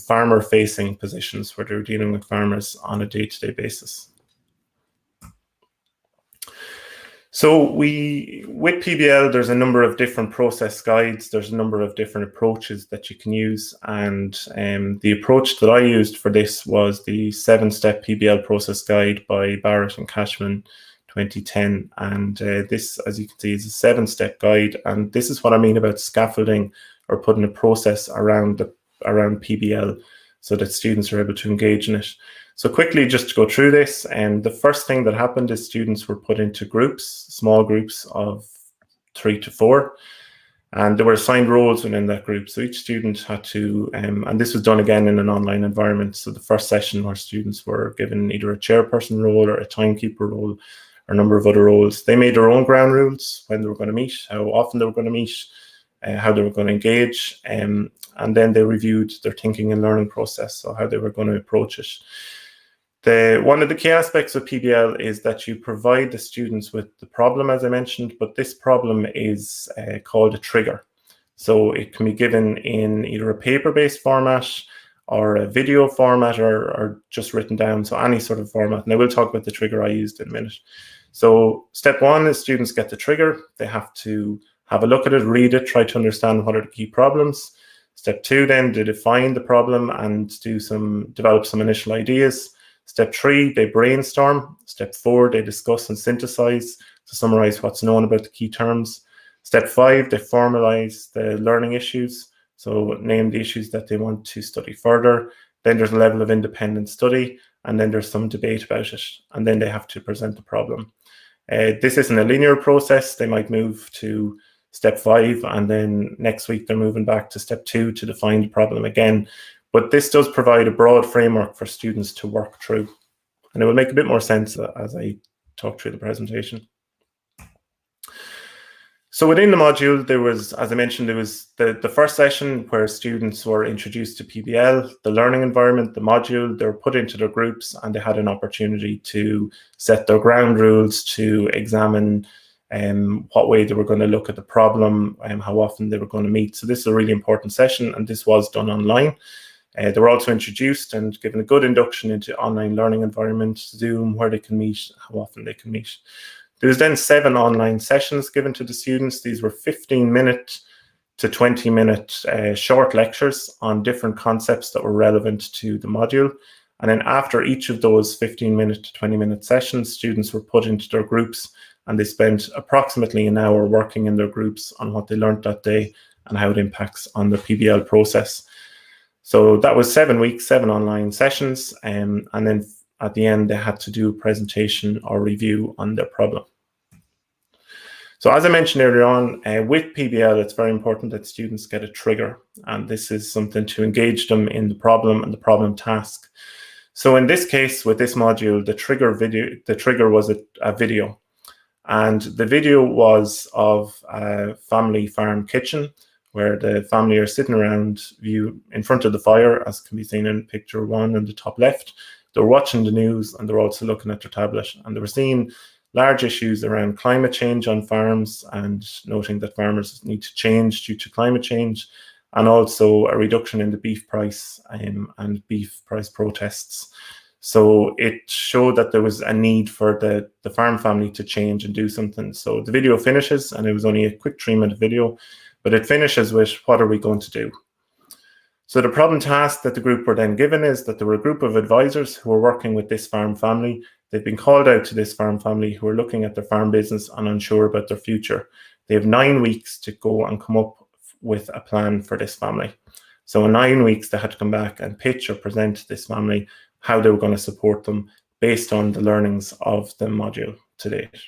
farmer-facing positions where they're dealing with farmers on a day-to-day basis. So with PBL, there's a number of different process guides. There's a number of different approaches that you can use. And the approach that I used for this was the 7-step PBL process guide by Barrett and Cashman, 2010. And this, as you can see, is a 7-step guide. And this is what I mean about scaffolding or putting a process around PBL so that students are able to engage in it. So quickly, just to go through this, and the first thing that happened is students were put into groups, small groups of 3 to 4, and they were assigned roles within that group. So each student had to, and this was done again in an online environment. So the first session where students were given either a chairperson role or a timekeeper role or a number of other roles. They made their own ground rules, when they were going to meet, how often they were going to meet, how they were going to engage, and then they reviewed their thinking and learning process, so how they were going to approach it. One of the key aspects of PBL is that you provide the students with the problem, as I mentioned, but this problem is called a trigger. So it can be given in either a paper-based format or a video format or just written down, so any sort of format. And I will talk about the trigger I used in a minute. So step 1 is students get the trigger. They have to have a look at it, read it, try to understand what are the key problems. Step 2 then, they define the problem and develop some initial ideas. Step 3, they brainstorm. Step 4, they discuss and synthesize to summarize what's known about the key terms. Step 5, they formalize the learning issues, so name the issues that they want to study further. Then there's a level of independent study, and then there's some debate about it, and then they have to present the problem. This isn't a linear process. They might move to step 5, and then next week they're moving back to step 2 to define the problem again. But this does provide a broad framework for students to work through, and it will make a bit more sense as I talk through the presentation. So within the module, there was, as I mentioned, there was the first session where students were introduced to PBL, the learning environment, the module. They were put into their groups and they had an opportunity to set their ground rules, to examine what way they were going to look at the problem, how often they were going to meet. So this is a really important session, and this was done online. They were also introduced and given a good induction into online learning environment, Zoom, where they can meet, how often they can meet. There was then 7 online sessions given to the students. These were 15-minute to 20-minute short lectures on different concepts that were relevant to the module. And then after each of those 15-minute to 20-minute sessions, students were put into their groups, and they spent approximately an hour working in their groups on what they learned that day and how it impacts on the PBL process. So that was 7 weeks, 7 online sessions, and then at the end, they had to do a presentation or review on their problem. So as I mentioned earlier on, with PBL, it's very important that students get a trigger, and this is something to engage them in the problem and the problem task. So in this case, with this module, the trigger was a video, and the video was of a family farm kitchen where the family are sitting around in front of the fire, as can be seen in picture 1 in the top left. They were watching the news, and they were also looking at their tablet, and they were seeing large issues around climate change on farms and noting that farmers need to change due to climate change, and also a reduction in the beef price and beef price protests. So it showed that there was a need for the farm family to change and do something. So the video finishes, and it was only a quick 3-minute video, but it finishes with, what are we going to do? So the problem task that the group were then given is that there were a group of advisors who were working with this farm family. They've been called out to this farm family who are looking at their farm business and unsure about their future. They have 9 weeks to go and come up with a plan for this family. So in 9 weeks, they had to come back and pitch or present to this family how they were going to support them based on the learnings of the module to date.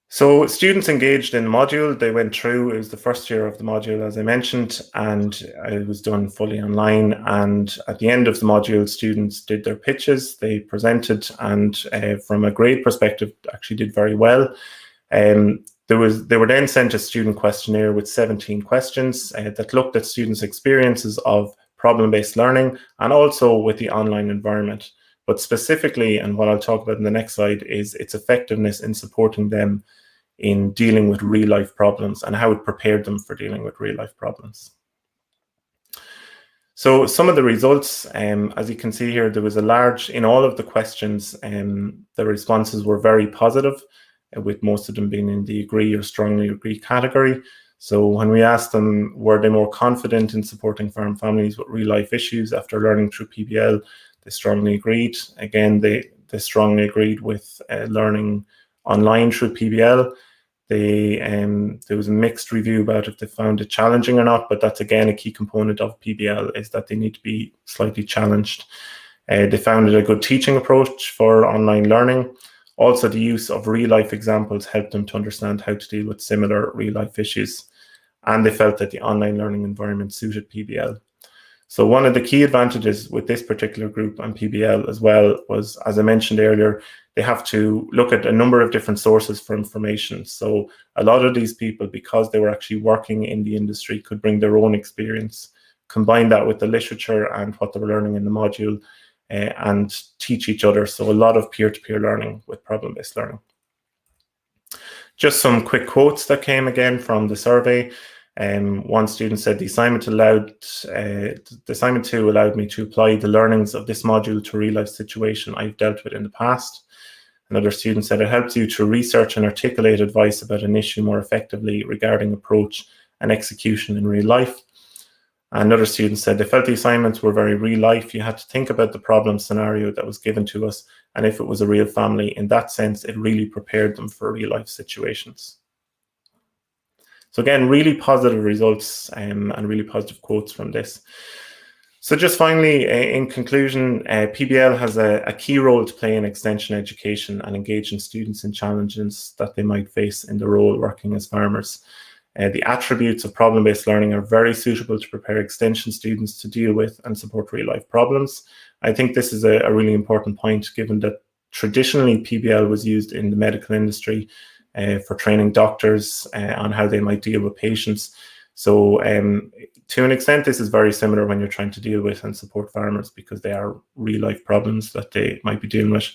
So students engaged in the module, they went through, it was the first year of the module, as I mentioned, and it was done fully online. And at the end of the module, students did their pitches, they presented, and from a grade perspective, actually did very well. They were then sent a student questionnaire with 17 questions that looked at students' experiences of problem-based learning and also with the online environment. But specifically, and what I'll talk about in the next slide, is its effectiveness in supporting them in dealing with real-life problems and how it prepared them for dealing with real-life problems. So some of the results, as you can see here, there was in all of the questions, the responses were very positive, with most of them being in the agree or strongly agree category. So when we asked them, were they more confident in supporting farm families with real-life issues after learning through PBL, they strongly agreed. Again, they strongly agreed with learning online through PBL. There was a mixed review about if they found it challenging or not, but that's again a key component of PBL, is that they need to be slightly challenged. They found it a good teaching approach for online learning. Also, the use of real-life examples helped them to understand how to deal with similar real-life issues. And they felt that the online learning environment suited PBL. So one of the key advantages with this particular group and PBL as well was, as I mentioned earlier, they have to look at a number of different sources for information. So a lot of these people, because they were actually working in the industry, could bring their own experience, combine that with the literature and what they were learning in the module, and teach each other. So a lot of peer-to-peer learning with problem-based learning. Just some quick quotes that came again from the survey. One student said, the assignment 2 allowed me to apply the learnings of this module to a real-life situation I've dealt with in the past. Another student said, it helps you to research and articulate advice about an issue more effectively regarding approach and execution in real life. Another student said, they felt the assignments were very real life. You had to think about the problem scenario that was given to us, and if it was a real family, in that sense, it really prepared them for real life situations. So again, really positive results and really positive quotes from this. So just finally, in conclusion, PBL has a key role to play in extension education and engaging students in challenges that they might face in the role working as farmers. The attributes of problem-based learning are very suitable to prepare extension students to deal with and support real-life problems. I think this is a really important point, given that traditionally PBL was used in the medical industry for training doctors on how they might deal with patients. So to an extent, this is very similar when you're trying to deal with and support farmers, because they are real-life problems that they might be dealing with.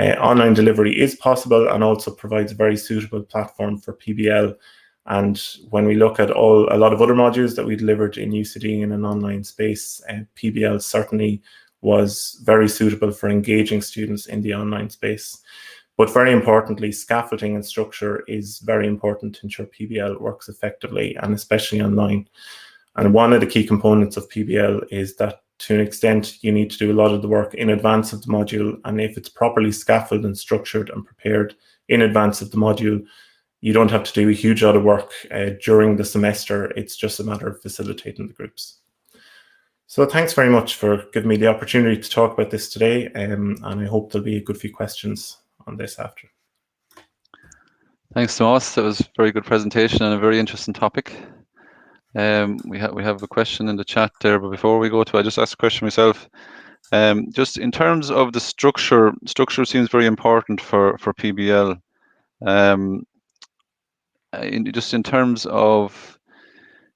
Online delivery is possible and also provides a very suitable platform for PBL. And when we look at a lot of other modules that we delivered in UCD in an online space, PBL certainly was very suitable for engaging students in the online space. But very importantly, scaffolding and structure is very important to ensure PBL works effectively, and especially online. And one of the key components of PBL is that, to an extent, you need to do a lot of the work in advance of the module. And if it's properly scaffolded and structured and prepared in advance of the module, you don't have to do a huge lot of work during the semester. It's just a matter of facilitating the groups. So thanks very much for giving me the opportunity to talk about this today. And I hope there'll be a good few questions on this after. Thanks, Tomas. That was a very good presentation and a very interesting topic. We have a question in the chat there, but before we go to, I just asked a question myself. Just in terms of the structure seems very important for PBL. Just in terms of,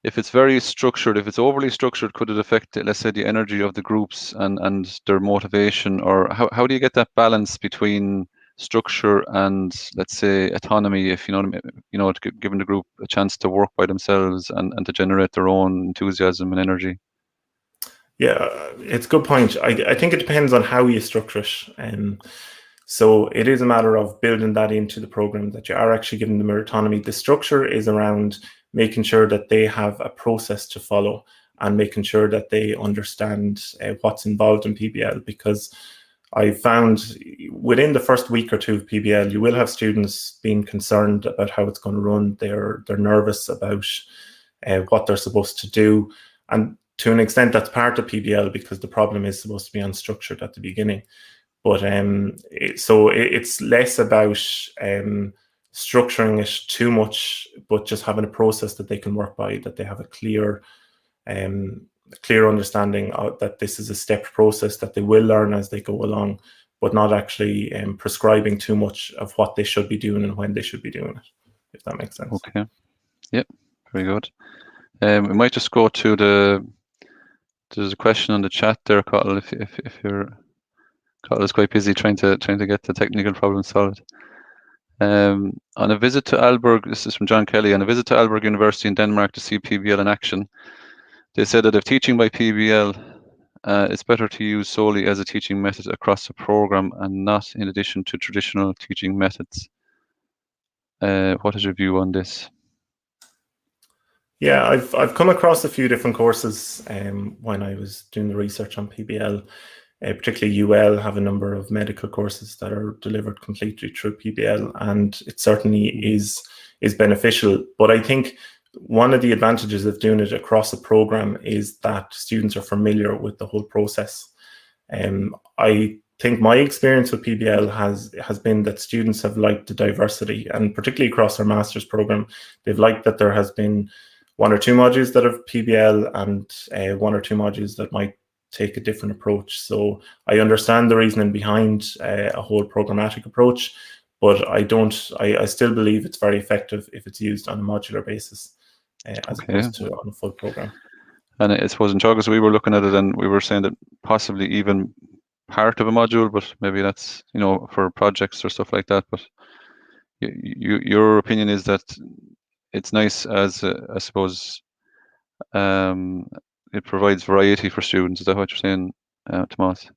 if it's very structured, if it's overly structured, could it affect, let's say, the energy of the groups and their motivation? Or how do you get that balance between structure and, let's say, autonomy, if giving the group a chance to work by themselves and to generate their own enthusiasm and energy? Yeah, it's a good point. I think it depends on how you structure it. So it is a matter of building that into the program, that you are actually giving them autonomy. The structure is around making sure that they have a process to follow and making sure that they understand what's involved in PBL, because I found within the first week or two of PBL, you will have students being concerned about how it's going to run. They're nervous about what they're supposed to do. And to an extent, that's part of PBL, because the problem is supposed to be unstructured at the beginning. But so it's less about structuring it too much, but just having a process that they can work by, that they have a clear understanding of that this is a stepped process that they will learn as they go along, but not actually prescribing too much of what they should be doing and when they should be doing it, if that makes sense. Okay. Yep. Very good. We might just go to there's a question on the chat there, Cottle, if you're, Cottle is quite busy trying to get the technical problem solved. On a visit to Aalborg, this is from John Kelly, on a visit to Aalborg University in Denmark to see PBL in action, they said that if teaching by PBL, it's better to use solely as a teaching method across the program and not in addition to traditional teaching methods. What is your view on this? Yeah, I've come across a few different courses when I was doing the research on PBL. Particularly UL have a number of medical courses that are delivered completely through PBL, and it certainly is beneficial. But I think one of the advantages of doing it across a program is that students are familiar with the whole process. I think my experience with PBL has been that students have liked the diversity, and particularly across our master's program, they've liked that there has been one or two modules that have PBL and one or two modules that might take a different approach. So I understand the reasoning behind a whole programmatic approach, but I still believe it's very effective if it's used on a modular basis as opposed to on a full program. And I suppose in Teagasc we were looking at it and we were saying that possibly even part of a module, but maybe that's, for projects or stuff like that. But your opinion is that it's nice as I suppose it provides variety for students. Is that what you're saying, Tomas?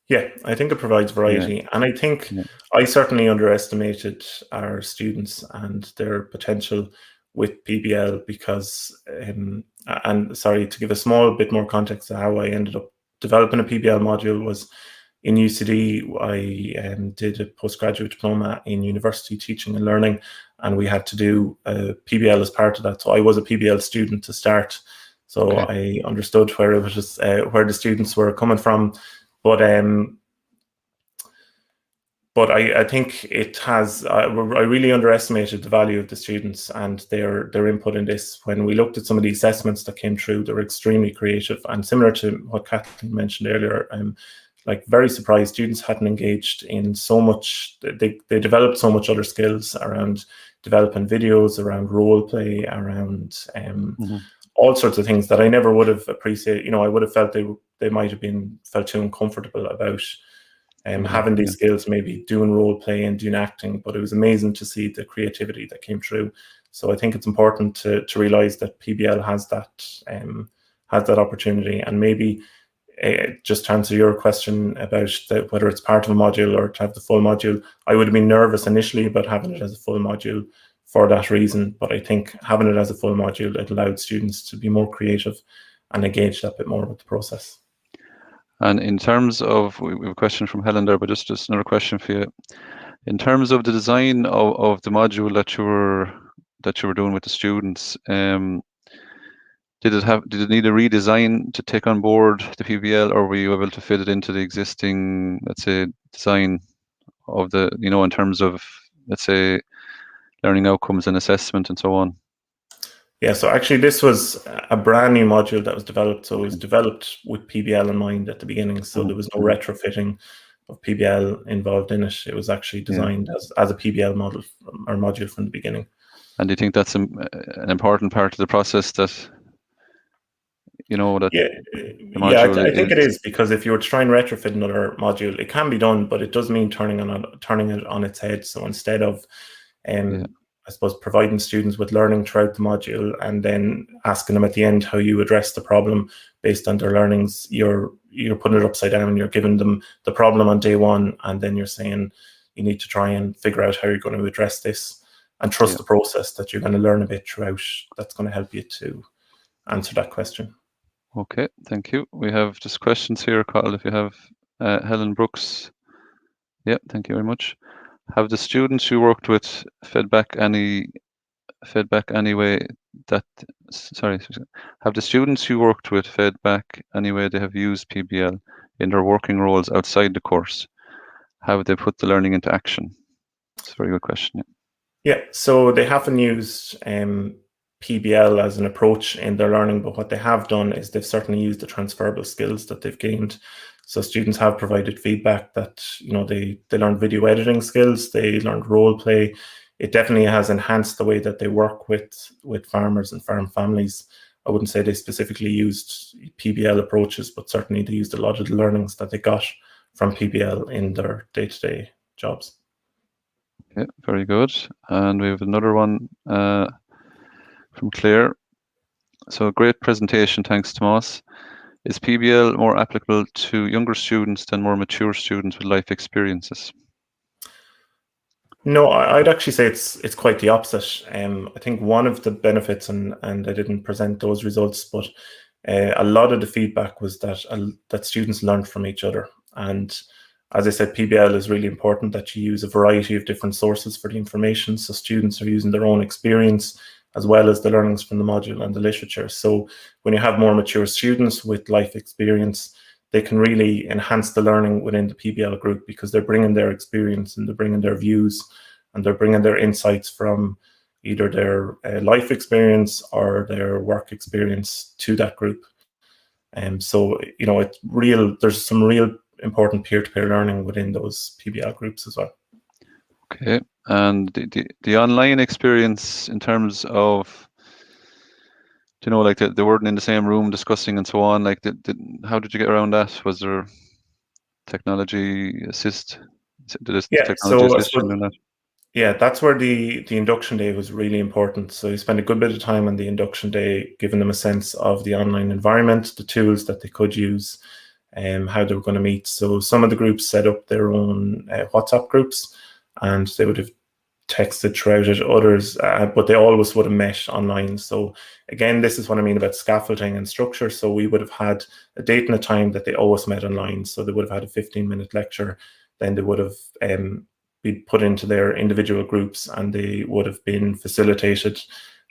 Yeah, I think it provides variety. And I think I certainly underestimated our students and their potential with PBL because, and sorry, to give a small bit more context to how I ended up developing a PBL module was in UCD, I did a postgraduate diploma in university teaching and learning, and we had to do a PBL as part of that. So I was a PBL student to start. So I understood where it was where the students were coming from, but I think it has. I really underestimated the value of the students and their input in this. When we looked at some of the assessments that came through, they were extremely creative, and similar to what Kathleen mentioned earlier, like very surprised students hadn't engaged in so much. They developed so much other skills around developing videos, around role play, around all sorts of things that I never would have appreciated. You know, I would have felt they might have felt too uncomfortable about having these skills, maybe doing role play and doing acting. But it was amazing to see the creativity that came through. So I think it's important to realize that PBL has that opportunity. And maybe just to answer your question about whether it's part of a module or to have the full module, I would have been nervous initially about having it as a full module for that reason. But I think having it as a full module, it allowed students to be more creative and engage a bit more with the process. And in terms of, we have a question from Helen there, but just another question for you. In terms of the design of the module that you were doing with the students, did it need a redesign to take on board the PBL, or were you able to fit it into the existing, let's say, design of the, you know, in terms of, let's say, learning outcomes and assessment and so on? Yeah, so actually this was a brand new module that was developed. So it was developed with PBL in mind at the beginning. So there was no retrofitting of PBL involved in it. It was actually designed as a PBL model or module from the beginning. And do you think that's an important part of the process that, you know, that I think it is, because if you were to try and retrofit another module, it can be done, but it does mean turning it on its head. So instead of I suppose providing students with learning throughout the module and then asking them at the end how you address the problem based on their learnings, you're putting it upside down. You're giving them the problem on day one, and then you're saying you need to try and figure out how you're going to address this and trust the process that you're going to learn a bit throughout. That's going to help you to answer that question. Okay, thank you. We have just questions here, Carl, if you have. Helen Brooks. Yeah, thank you very much. Have the students you worked with fed back any way that, have the students you worked with fed back any way they have used PBL in their working roles outside the course? How have they put the learning into action? It's a very good question. Yeah, so they haven't used PBL as an approach in their learning, but what they have done is they've certainly used the transferable skills that they've gained. So students have provided feedback that, you know, they learned video editing skills, they learned role play. It definitely has enhanced the way that they work with farmers and farm families. I wouldn't say they specifically used PBL approaches, but certainly they used a lot of the learnings that they got from PBL in their day-to-day jobs. Okay, very good. And we have another one from Claire. So great presentation, thanks, Tomas. Is PBL more applicable to younger students than more mature students with life experiences? No, I'd actually say it's quite the opposite. I think one of the benefits, and I didn't present those results, but a lot of the feedback was that students learned from each other. And as I said, PBL is really important that you use a variety of different sources for the information. So students are using their own experience as well as the learnings from the module and the literature. So when you have more mature students with life experience, they can really enhance the learning within the PBL group because they're bringing their experience and they're bringing their views and they're bringing their insights from either their life experience or their work experience to that group. So, you know, there's some real important peer-to-peer learning within those PBL groups as well. Okay, and the online experience in terms of, you know, like they weren't in the same room discussing and so on, like how did you get around that? Was there technology assist? Yeah, that's where the induction day was really important. So you spend a good bit of time on the induction day, giving them a sense of the online environment, the tools that they could use, how they were going to meet. So some of the groups set up their own WhatsApp groups, and they would have texted throughout it, others, but they always would have met online. So again, this is what I mean about scaffolding and structure. So we would have had a date and a time that they always met online. So they would have had a 15-minute lecture, then they would have been put into their individual groups and they would have been facilitated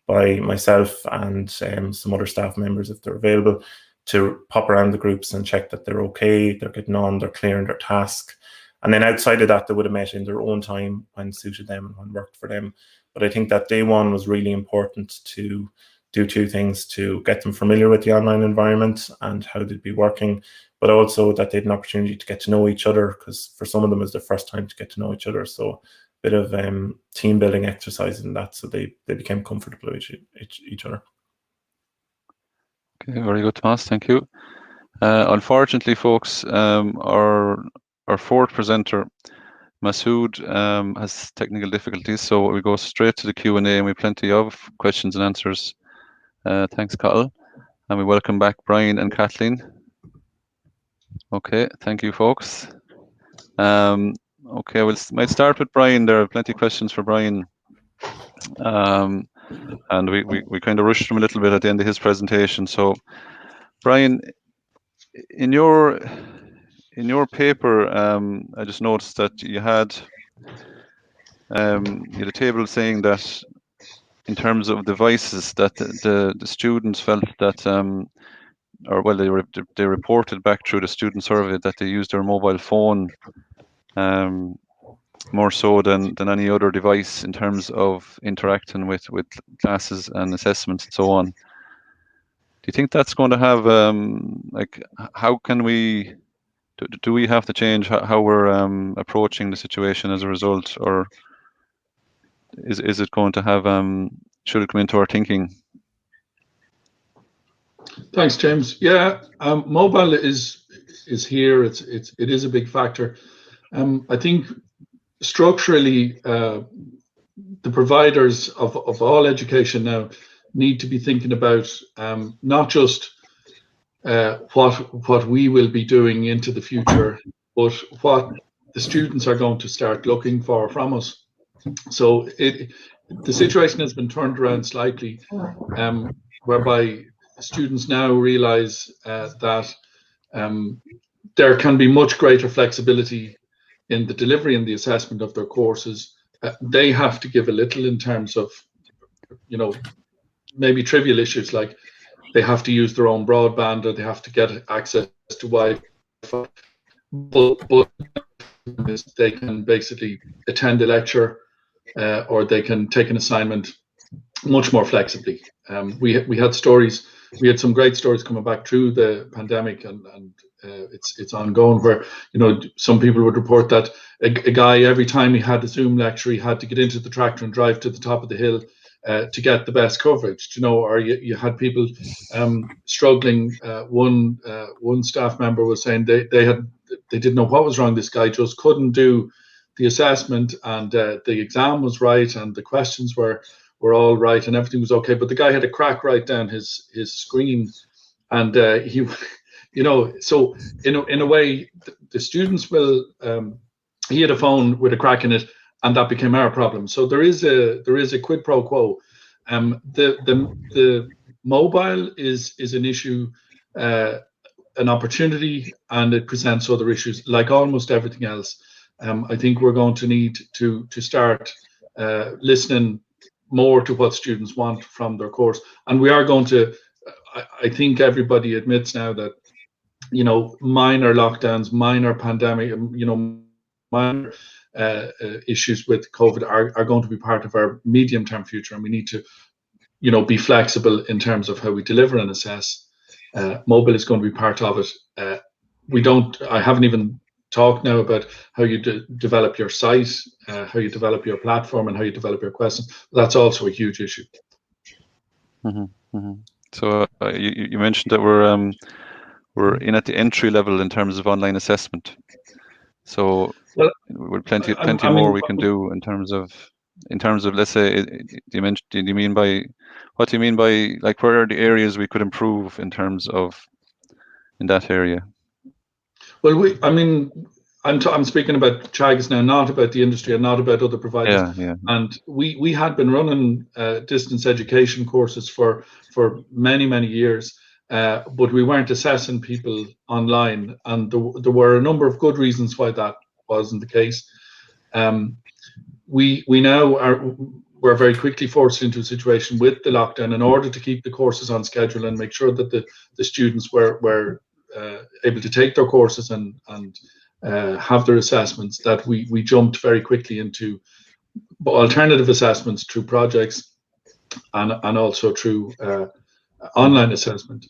by myself and some other staff members, if they're available, to pop around the groups and check that they're okay, they're getting on, they're clearing their task. And then outside of that, they would have met in their own time when suited them and when worked for them. But I think that day one was really important to do two things: to get them familiar with the online environment and how they'd be working, but also that they had an opportunity to get to know each other, because for some of them it was their first time to get to know each other. So a bit of team building exercise in that, so they became comfortable with each other. Okay, very good, Tomas. Thank you. Unfortunately, folks, our fourth presenter, Masood, has technical difficulties, so we go straight to the Q&A, and we have plenty of questions and answers. Thanks, Cathal. And we welcome back Brian and Kathleen. Okay, thank you, folks. Okay, might start with Brian. There are plenty of questions for Brian. And we kind of rushed him a little bit at the end of his presentation. So, Brian, in your paper, I just noticed that you had a table saying that in terms of devices that the students felt that, or well, they reported back through the student survey that they used their mobile phone more so than any other device in terms of interacting with classes and assessments and so on. Do you think that's going to have like, how can we do we have to change how we're approaching the situation as a result, or is it going to have should it come into our thinking? Thanks, James. Yeah, mobile is here. It is a big factor. I think structurally, the providers of all education now need to be thinking about not just what we will be doing into the future, but what the students are going to start looking for from us. So the situation has been turned around slightly, whereby students now realize that there can be much greater flexibility in the delivery and the assessment of their courses. They have to give a little in terms of, maybe trivial issues like they have to use their own broadband or they have to get access to Wi-Fi, but they can basically attend a lecture or they can take an assignment much more flexibly. We had some great stories coming back through the pandemic, and it's ongoing, where some people would report that a guy, every time he had a Zoom lecture, he had to get into the tractor and drive to the top of the hill to get the best coverage, or you had people struggling. One staff member was saying they didn't know what was wrong. This guy just couldn't do the assessment, and the exam was right and the questions were all right and everything was okay, but the guy had a crack right down his screen, and he so in a way the students will he had a phone with a crack in it, and that became our problem. So there is a quid pro quo. The mobile is an issue, an opportunity, and it presents other issues like almost everything else. I think we're going to need to start listening more to what students want from their course, and we are going to. I think everybody admits now that minor lockdowns, minor pandemic, minor issues with COVID are going to be part of our medium-term future, and we need to, be flexible in terms of how we deliver and assess. Mobile is going to be part of it. I haven't even talked now about how you develop your site, how you develop your platform, and how you develop your questions. That's also a huge issue. Mm-hmm, mm-hmm. So you mentioned that we're in at the entry level in terms of online assessment. So with plenty more we can do in terms of let's say, what do you mean by like, where are the areas we could improve in terms of in that area? Well, I'm speaking about Teagasc now, not about the industry and not about other providers. Yeah. And we had been running distance education courses for many years, but we weren't assessing people online, and there were a number of good reasons why that wasn't the case. We now were very quickly forced into a situation with the lockdown in order to keep the courses on schedule and make sure that the students were able to take their courses and have their assessments, that we jumped very quickly into alternative assessments through projects and also through online assessment.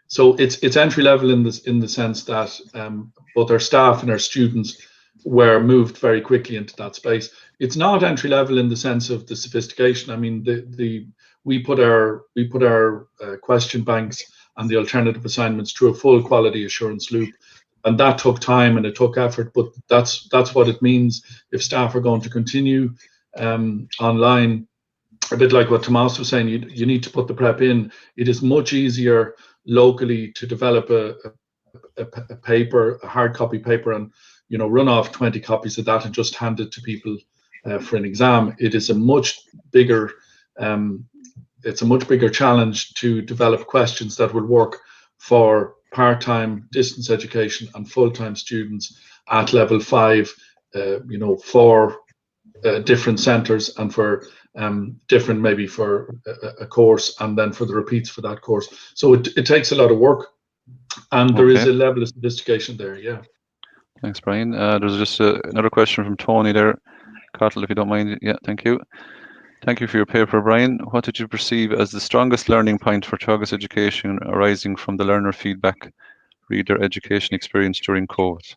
So it's entry level in the sense that both our staff and our students were moved very quickly into that space. It's not entry level in the sense of the sophistication. I mean, we put our question banks and the alternative assignments through a full quality assurance loop, and that took time and it took effort. But that's what it means if staff are going to continue online. A bit like what Tomas was saying, you need to put the prep in. It is much easier locally to develop a paper, a hard copy paper, and run off 20 copies of that and just hand it to people for an exam. It is a much bigger challenge to develop questions that will work for part-time distance education and full-time students at level 5, for different centres and for different, maybe for a course and then for the repeats for that course. So it takes a lot of work, and there is a level of sophistication there. Yeah. Thanks, Brian. There's just another question from Tony there. Cottle, if you don't mind. Yeah, thank you. Thank you for your paper, Brian. What did you perceive as the strongest learning point for Teagasc education arising from the learner feedback, reader education experience during COVID?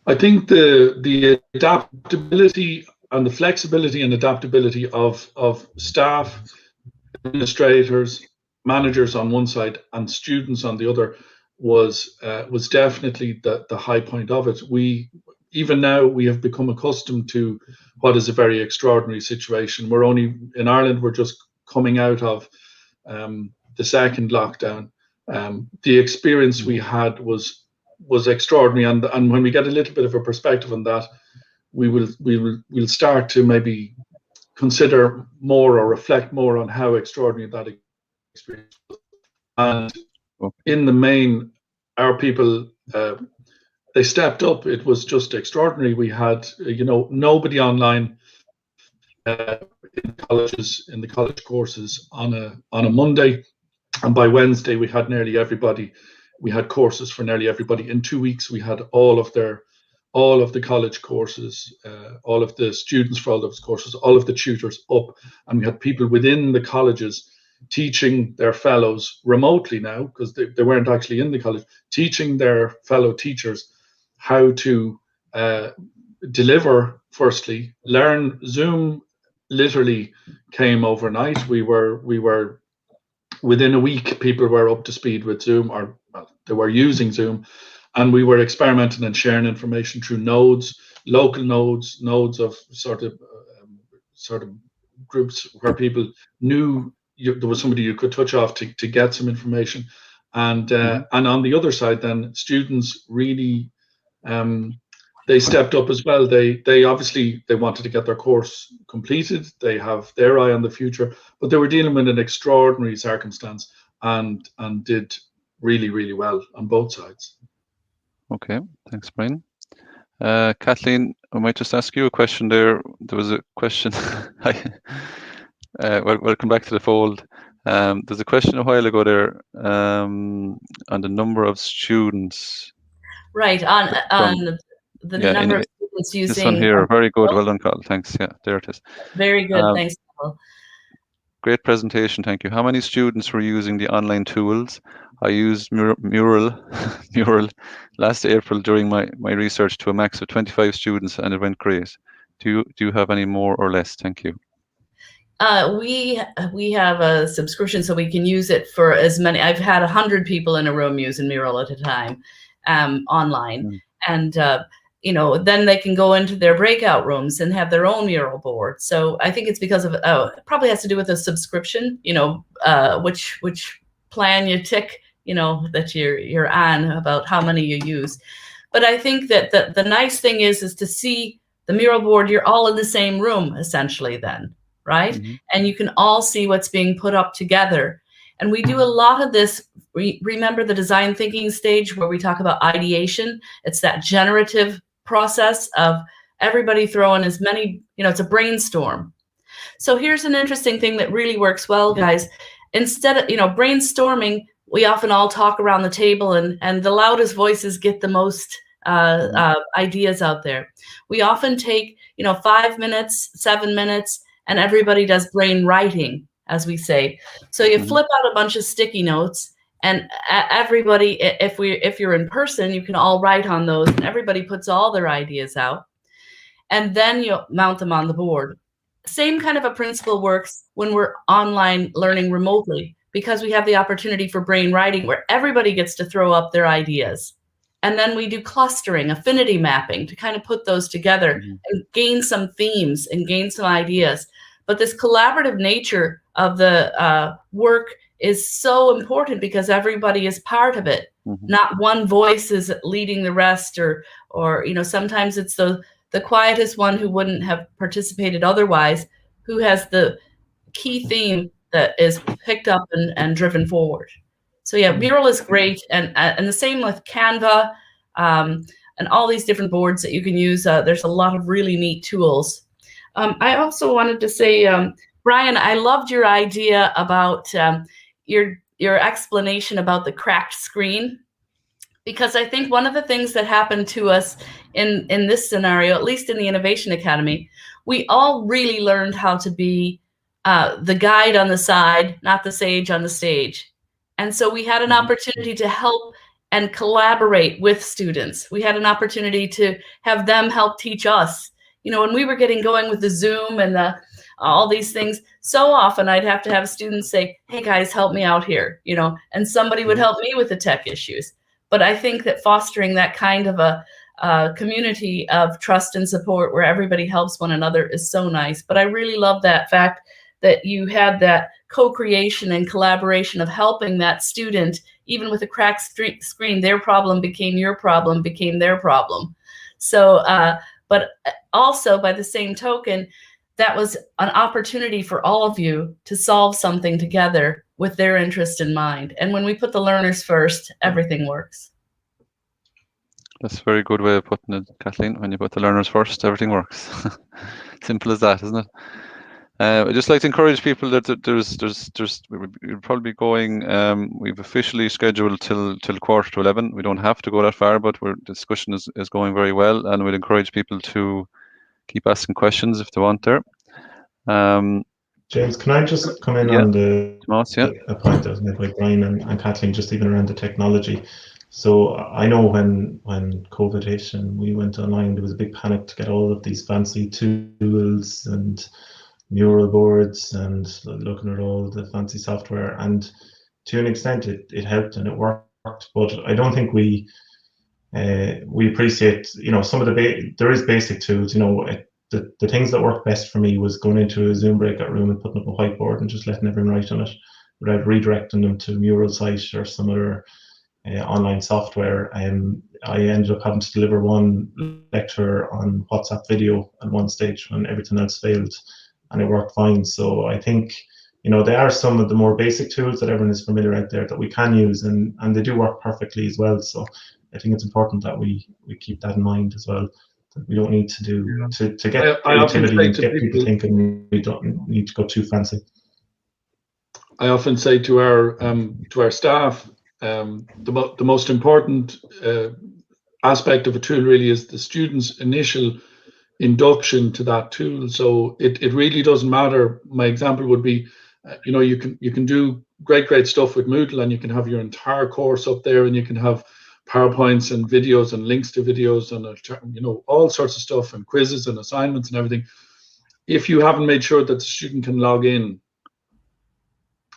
I think the adaptability and the flexibility and adaptability of staff, administrators, managers on one side and students on the other was definitely the high point of it. Even now we have become accustomed to what is a very extraordinary situation. We're only in Ireland, we're just coming out of the second lockdown. The experience we had was extraordinary, and when we get a little bit of a perspective on that, we'll start to maybe consider more or reflect more on how extraordinary that experience was. And in the main, our people, they stepped up. It was just extraordinary. We had nobody online in colleges, in the college courses on a Monday, and by Wednesday we had nearly everybody. We had courses for nearly everybody. In 2 weeks, we had all of the college courses, all of the students for all those courses, all of the tutors up, and we had people within the colleges teaching their fellows remotely now, because they weren't actually in the college, teaching their fellow teachers how to deliver, firstly, learn. Zoom literally came overnight. We were within a week, people were up to speed with Zoom, or they were using Zoom, and we were experimenting and sharing information through nodes, local nodes of sort of groups where people knew there was somebody you could touch off to get some information, and on the other side, then students really they stepped up as well. They obviously wanted to get their course completed. They have their eye on the future, but they were dealing with an extraordinary circumstance and did really, really well on both sides. Okay, thanks, Brian. Kathleen, I might just ask you a question there. There was a question. Welcome back to the fold. There's a question a while ago there on the number of students. Right, on the number of students using. This one here, very good. Well done, Carl. Thanks. Yeah, there it is. Very good. Thanks, Carl. Great presentation. Thank you. How many students were using the online tools? I used Mural last April during my research to a max of 25 students, and it went great. Do you have any more or less? Thank you. We have a subscription, so we can use it for as many. I've had 100 people in a room using Mural at a time online, and then they can go into their breakout rooms and have their own Mural board. So I think it's because of it probably has to do with the subscription. Which plan you tick, that you're on, about how many you use. But I think that the nice thing is to see the Mural board. You're all in the same room essentially then, right? Mm-hmm. And you can all see what's being put up together. And we do a lot of this. Remember the design thinking stage where we talk about ideation? It's that generative process of everybody throw in as many, it's a brainstorm. So here's an interesting thing that really works well, guys. Instead of, brainstorming, we often all talk around the table, and the loudest voices get the most ideas out there. We often take, 5 minutes, 7 minutes, and everybody does brain writing, as we say. So you flip out a bunch of sticky notes, and everybody, if you're in person, you can all write on those, and everybody puts all their ideas out, and then you mount them on the board. Same kind of a principle works when we're online learning remotely, because we have the opportunity for brain writing where everybody gets to throw up their ideas. And then we do clustering, affinity mapping to kind of put those together and gain some themes and gain some ideas. But this collaborative nature of the work is so important because everybody is part of it. Not one voice is leading the rest, or sometimes it's the quietest one who wouldn't have participated otherwise, who has the key theme that is picked up and driven forward. So yeah, Mural is great, and the same with Canva, and all these different boards that you can use. There's a lot of really neat tools. I also wanted to say, Brian, I loved your idea about your explanation about the cracked screen, because I think one of the things that happened to us in this scenario, at least in the Innovation Academy, we all really learned how to be the guide on the side, not the sage on the stage. And so we had an opportunity to help and collaborate with students. We had an opportunity to have them help teach us. When we were getting going with the Zoom and all these things, so often I'd have to have students say, hey guys, help me out here, and somebody would help me with the tech issues. But I think that fostering that kind of a community of trust and support where everybody helps one another is so nice. But I really love that fact that you had that co-creation and collaboration of helping that student, even with a cracked screen, their problem became your problem, became their problem. So, but also by the same token, that was an opportunity for all of you to solve something together with their interest in mind. And when we put the learners first, everything works. That's a very good way of putting it, Kathleen. When you put the learners first, everything works. Simple as that, isn't it? I'd just like to encourage people that we'll probably be going. We've officially scheduled till 11:15. We don't have to go that far, but the discussion is going very well, and we'd encourage people to keep asking questions if they want there. James, can I just come in on the point that was made by Brian and Kathleen, just even around the technology? So I know when COVID hit and we went online, there was a big panic to get all of these fancy tools and mural boards and looking at all the fancy software, and to an extent it helped and it worked, but I don't think we appreciate, some of there is basic tools. The things that worked best for me was going into a Zoom breakout room and putting up a whiteboard and just letting everyone write on it without redirecting them to Mural site or some other online software. I ended up having to deliver one lecture on WhatsApp video at one stage when everything else failed, and it worked fine. So I think, there are some of the more basic tools that everyone is familiar out there that we can use, and they do work perfectly as well. So I think it's important that we keep that in mind as well. That we don't need to do to get creativity and get people thinking. We don't need to go too fancy. I often say to our staff, the most important aspect of a tool really is the student's initial induction to that tool. So it really doesn't matter. My example would be, you can do great stuff with Moodle, and you can have your entire course up there, and you can have PowerPoints and videos and links to videos and all sorts of stuff and quizzes and assignments and everything. If you haven't made sure that the student can log in,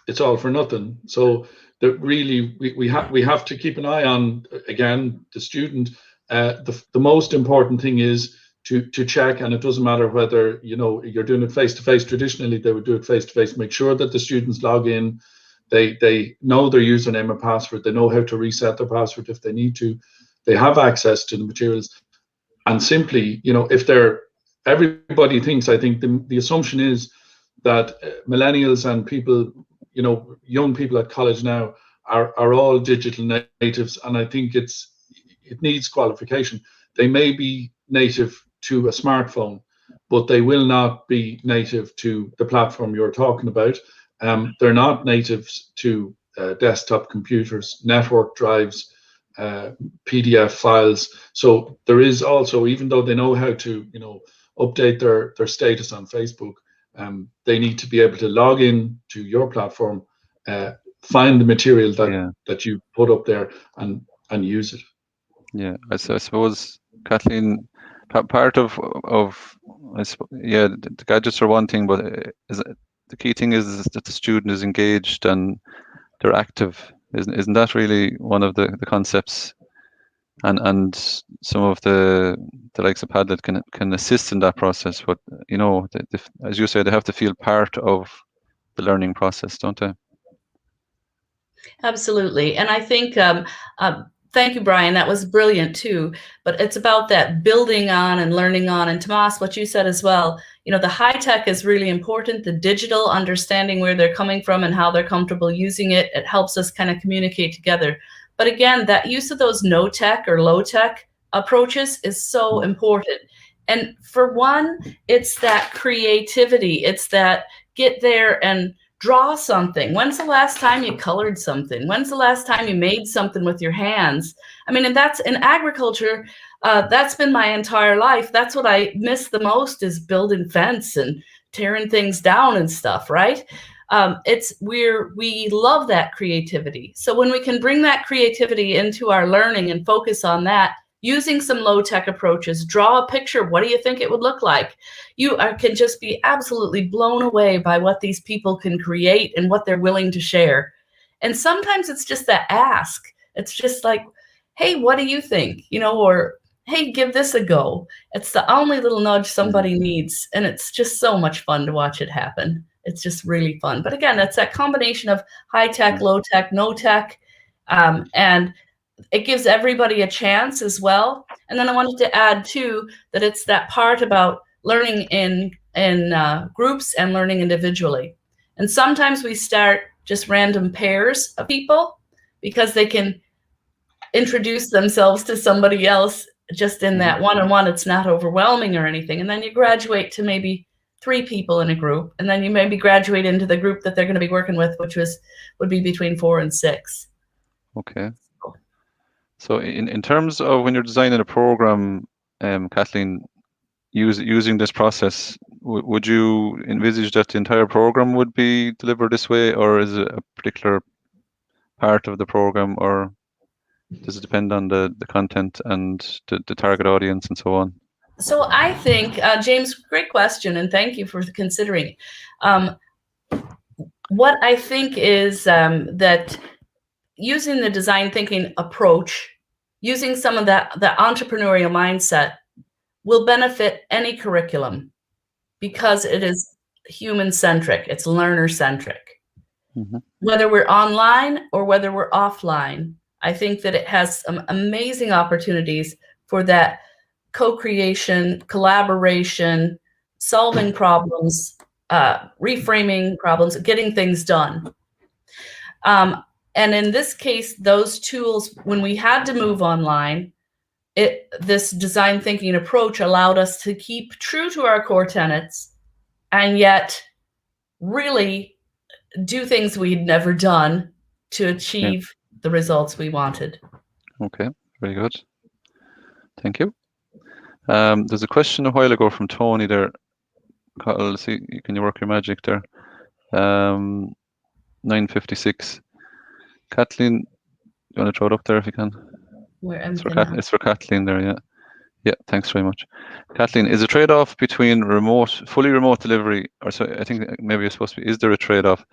it's all for nothing. So that really we have to keep an eye on, again, the student. The most important thing is to check, and it doesn't matter whether you're doing it face to face. Traditionally, they would do it face to face. Make sure that the students log in. They know their username and password. They know how to reset their password if they need to. They have access to the materials, and simply, if everybody thinks. I think the assumption is that millennials and people, young people at college now are all digital natives, and I think it needs qualification. They may be native to a smartphone, but they will not be native to the platform you're talking about. They're not native to desktop computers, network drives, PDF files. So there is also, even though they know how to, update their status on Facebook, they need to be able to log in to your platform, find the material that you put up there, and use it. Yeah, I suppose, Kathleen, part of the gadgets are one thing, but the key thing is that the student is engaged and they're active. Isn't that really one of the concepts? And some of the likes of Padlet can assist in that process, but as you say, they have to feel part of the learning process, don't they? Absolutely. And I think thank you, Brian. That was brilliant too. But it's about that building on and learning on. And Tomas, what you said as well, the high tech is really important. The digital, understanding where they're coming from and how they're comfortable using it, it helps us kind of communicate together. But again, that use of those no tech or low tech approaches is so important. And for one, it's that creativity. It's that get there and draw something. When's the last time you colored something? When's the last time you made something with your hands? I mean, and that's in agriculture. That's been my entire life. That's what I miss the most, is building fence and tearing things down and stuff, right? We love that creativity. So when we can bring that creativity into our learning and focus on that, using some low-tech approaches, draw a picture. What do you think it would look like? You can just be absolutely blown away by what these people can create and what they're willing to share. And sometimes it's just that ask. It's just like, hey, what do you think? Or hey, give this a go. It's the only little nudge somebody needs. And it's just so much fun to watch it happen. It's just really fun. But again, that's that combination of high tech, low tech, no tech, and it gives everybody a chance as well. And then I wanted to add too that it's that part about learning in groups and learning individually. And sometimes we start just random pairs of people because they can introduce themselves to somebody else just in that one-on-one. It's not overwhelming or anything. And then you graduate to maybe 3 people in a group, and then you maybe graduate into the group that they're going to be working with, which would be between 4 and 6. Okay. So in terms of when you're designing a program, Kathleen, using this process, would you envisage that the entire program would be delivered this way, or is it a particular part of the program, or does it depend on the content and the target audience and so on? So I think, James, great question, and thank you for considering. What I think is that using the design thinking approach, using some of the entrepreneurial mindset will benefit any curriculum because it is human-centric, it's learner-centric. Mm-hmm. Whether we're online or whether we're offline, I think that it has some amazing opportunities for that co-creation, collaboration, solving problems, reframing problems, getting things done. And in this case, those tools, when we had to move online, this design thinking approach allowed us to keep true to our core tenets and yet really do things we'd never done to achieve the results we wanted. Okay, very good. Thank you. There's a question a while ago from Tony there. Let's see, can you work your magic there? 9:56. Kathleen, you want to throw it up there if you can? It's for Kathleen there, yeah. Yeah, thanks very much. Kathleen, is a trade-off between fully remote delivery, or so I think maybe it's supposed to be, is there a trade-off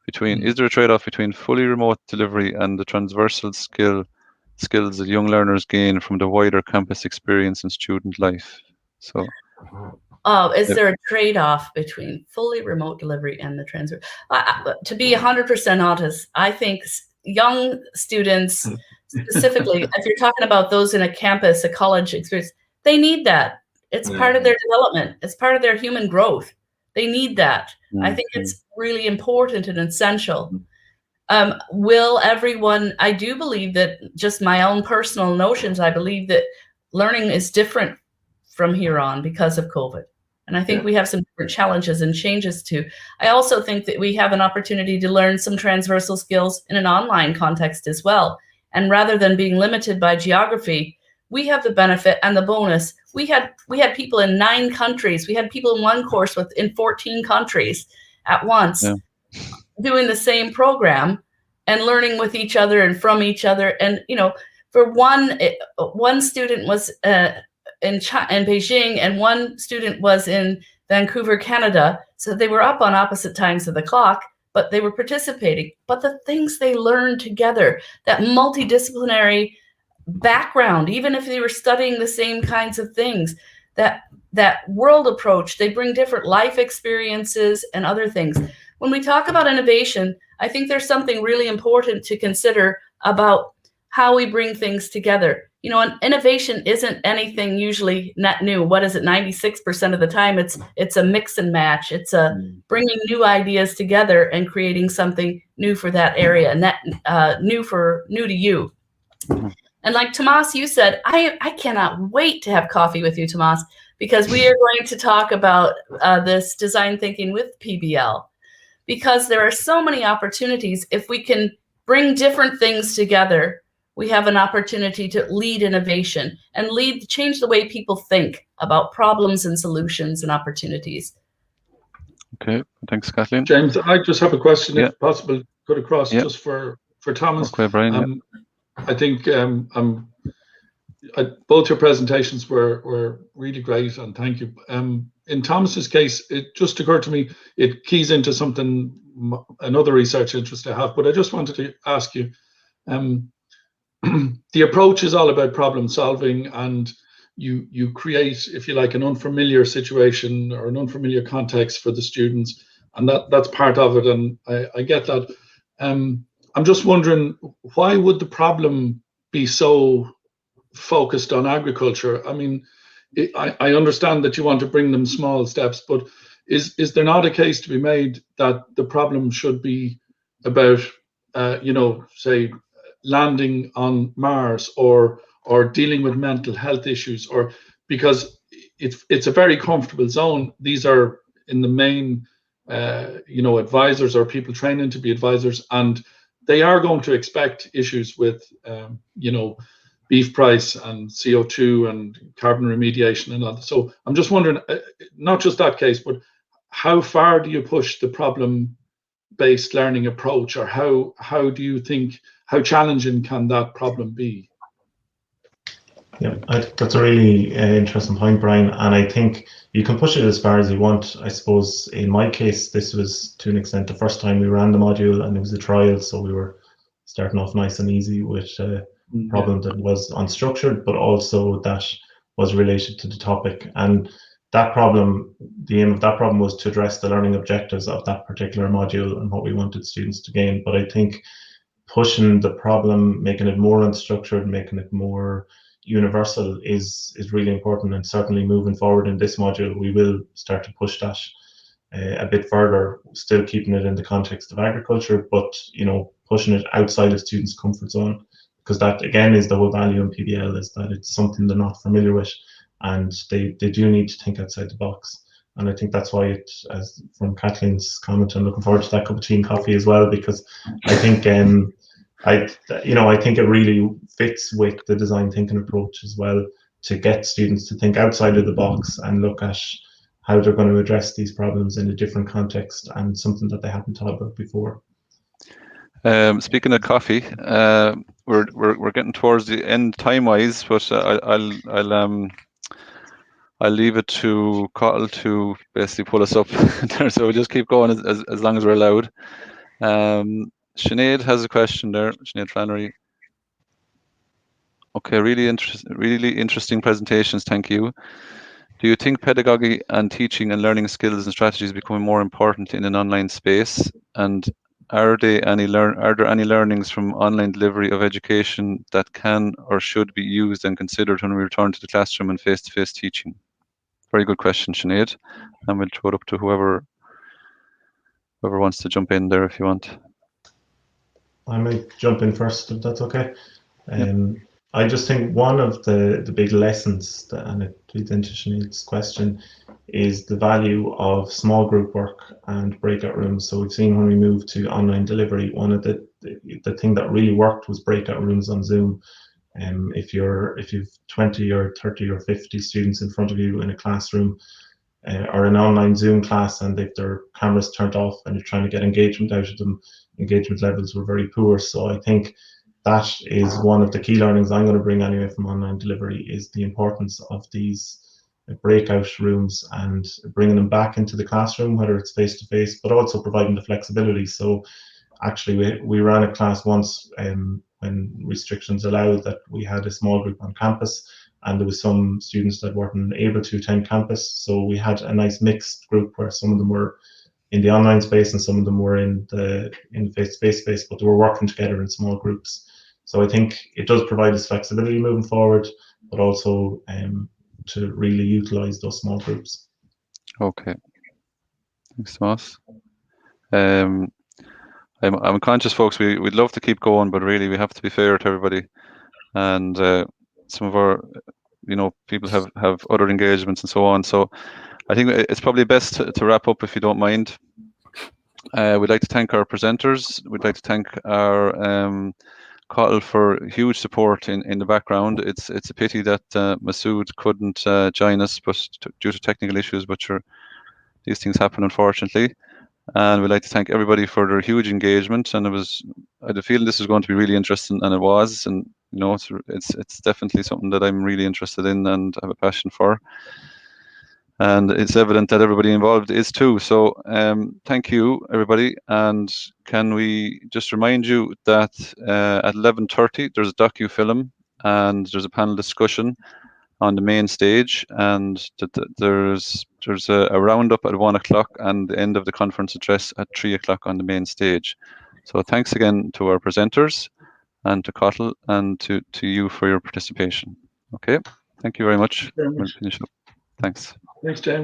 between fully remote delivery and the transversal skills that young learners gain from the wider campus experience in student life? So, is there a trade-off between fully remote delivery and the transfer? To be 100% honest, I think young students, specifically, if you're talking about those in a campus, a college experience, they need that. It's part of their development. It's part of their human growth. They need that. Mm-hmm. I think it's really important and essential. Will everyone, I do believe that, just my own personal notions, I believe that learning is different from here on because of COVID. And I think we have some different challenges and changes too. I also think that we have an opportunity to learn some transversal skills in an online context as well. And rather than being limited by geography, we have the benefit and the bonus. We had people in 9 countries. We had people in one course in 14 countries at once doing the same program and learning with each other and from each other. And, you know, for one student was in Beijing, and one student was in Vancouver, Canada. So they were up on opposite times of the clock, but they were participating. But the things they learned together, that multidisciplinary background, even if they were studying the same kinds of things, that world approach, they bring different life experiences and other things. When we talk about innovation, I think there's something really important to consider about how we bring things together. You know, an innovation isn't anything usually not new. What is it? 96% of the time, it's a mix and match. It's a bringing new ideas together and creating something new for that area, and that new to you. And like Tomas, you said, I cannot wait to have coffee with you, Tomas, because we are going to talk about this design thinking with PBL, because there are so many opportunities. If we can bring different things together, we have an opportunity to lead innovation and change the way people think about problems and solutions and opportunities. Okay, thanks, Kathleen. James, I just have a question, if possible, put across just for Thomas. Okay, Brian. I think both your presentations were really great, and thank you. In Thomas's case, it just occurred to me, it keys into something, another research interest I have, but I just wanted to ask you, the approach is all about problem solving, and you create, if you like, an unfamiliar situation or an unfamiliar context for the students, and that's part of it, and I get that. I'm just wondering, why would the problem be so focused on agriculture? I mean, I understand that you want to bring them small steps, but is there not a case to be made that the problem should be about, say, landing on Mars or dealing with mental health issues, or because it's a very comfortable zone. These are in the main, advisors or people training to be advisors, and they are going to expect issues with, beef price and CO2 and carbon remediation and all that. So I'm just wondering, not just that case, but how far do you push the problem-based learning approach, or how do you think, how challenging can that problem be? Yeah, I think that's a really interesting point, Brian, and I think you can push it as far as you want. I suppose in my case, this was to an extent the first time we ran the module, and it was a trial, so we were starting off nice and easy with a problem that was unstructured, but also that was related to the topic. And that problem, the aim of that problem was to address the learning objectives of that particular module and what we wanted students to gain. But I think pushing the problem, making it more unstructured, making it more universal is really important, and certainly moving forward in this module we will start to push that a bit further, still keeping it in the context of agriculture, but pushing it outside of students' comfort zone, because that again is the whole value in PBL, is that it's something they're not familiar with, and they do need to think outside the box. And I think that's why it, as from Kathleen's comment, I'm looking forward to that cup of tea and coffee as well, because I think I think it really fits with the design thinking approach as well, to get students to think outside of the box and look at how they're going to address these problems in a different context and something that they haven't thought about before. Speaking of coffee, we're getting towards the end time-wise, but I'll leave it to Cottle to basically pull us up there, so we'll just keep going as long as we're allowed. Sinead has a question there. Sinead Flannery. Okay, really interesting presentations. Thank you. Do you think pedagogy and teaching and learning skills and strategies becoming more important in an online space? And are there any learnings from online delivery of education that can or should be used and considered when we return to the classroom and face-to-face teaching? Very good question, Sinead. And we'll throw it up to whoever wants to jump in there if you want. I might jump in first, if that's okay. I just think one of the big lessons, and it leads into Sinead's question, is the value of small group work and breakout rooms. So we've seen when we moved to online delivery, one of the thing that really worked was breakout rooms on Zoom. If you've 20 or 30 or 50 students in front of you in a classroom or an online Zoom class, and they've their cameras turned off and you're trying to get engagement out of them, engagement levels were very poor. So I think that is one of the key learnings I'm going to bring anyway from online delivery, is the importance of these breakout rooms and bringing them back into the classroom, whether it's face-to-face, but also providing the flexibility. So actually we ran a class once when restrictions allowed, that we had a small group on campus, and there was some students that weren't able to attend campus. So we had a nice mixed group where some of them were in the online space and some of them were in the face-to-face space, but they were working together in small groups. So I think it does provide us flexibility moving forward, but also to really utilize those small groups. Okay. Thanks, Tomas. I'm conscious, folks, we'd love to keep going, but really we have to be fair to everybody. And some of our, people have other engagements and so on. So I think it's probably best to wrap up, if you don't mind. We'd like to thank our presenters. We'd like to thank our Cottle for huge support in the background. It's a pity that Masood couldn't join us, but due to technical issues, but sure, these things happen, unfortunately. And we'd like to thank everybody for their huge engagement. And I had a feeling this was going to be really interesting, and it was. And it's definitely something that I'm really interested in and have a passion for. And it's evident that everybody involved is too. So thank you, everybody. And can we just remind you that at 11:30 there's a docu-film and there's a panel discussion on the main stage, and there's a roundup at 1 o'clock and the end of the conference address at 3 o'clock on the main stage. So thanks again to our presenters and to Cottle and to you for your participation. Okay, thank you very much. Thank you very much. We'll finish up. Thanks. Thanks, James.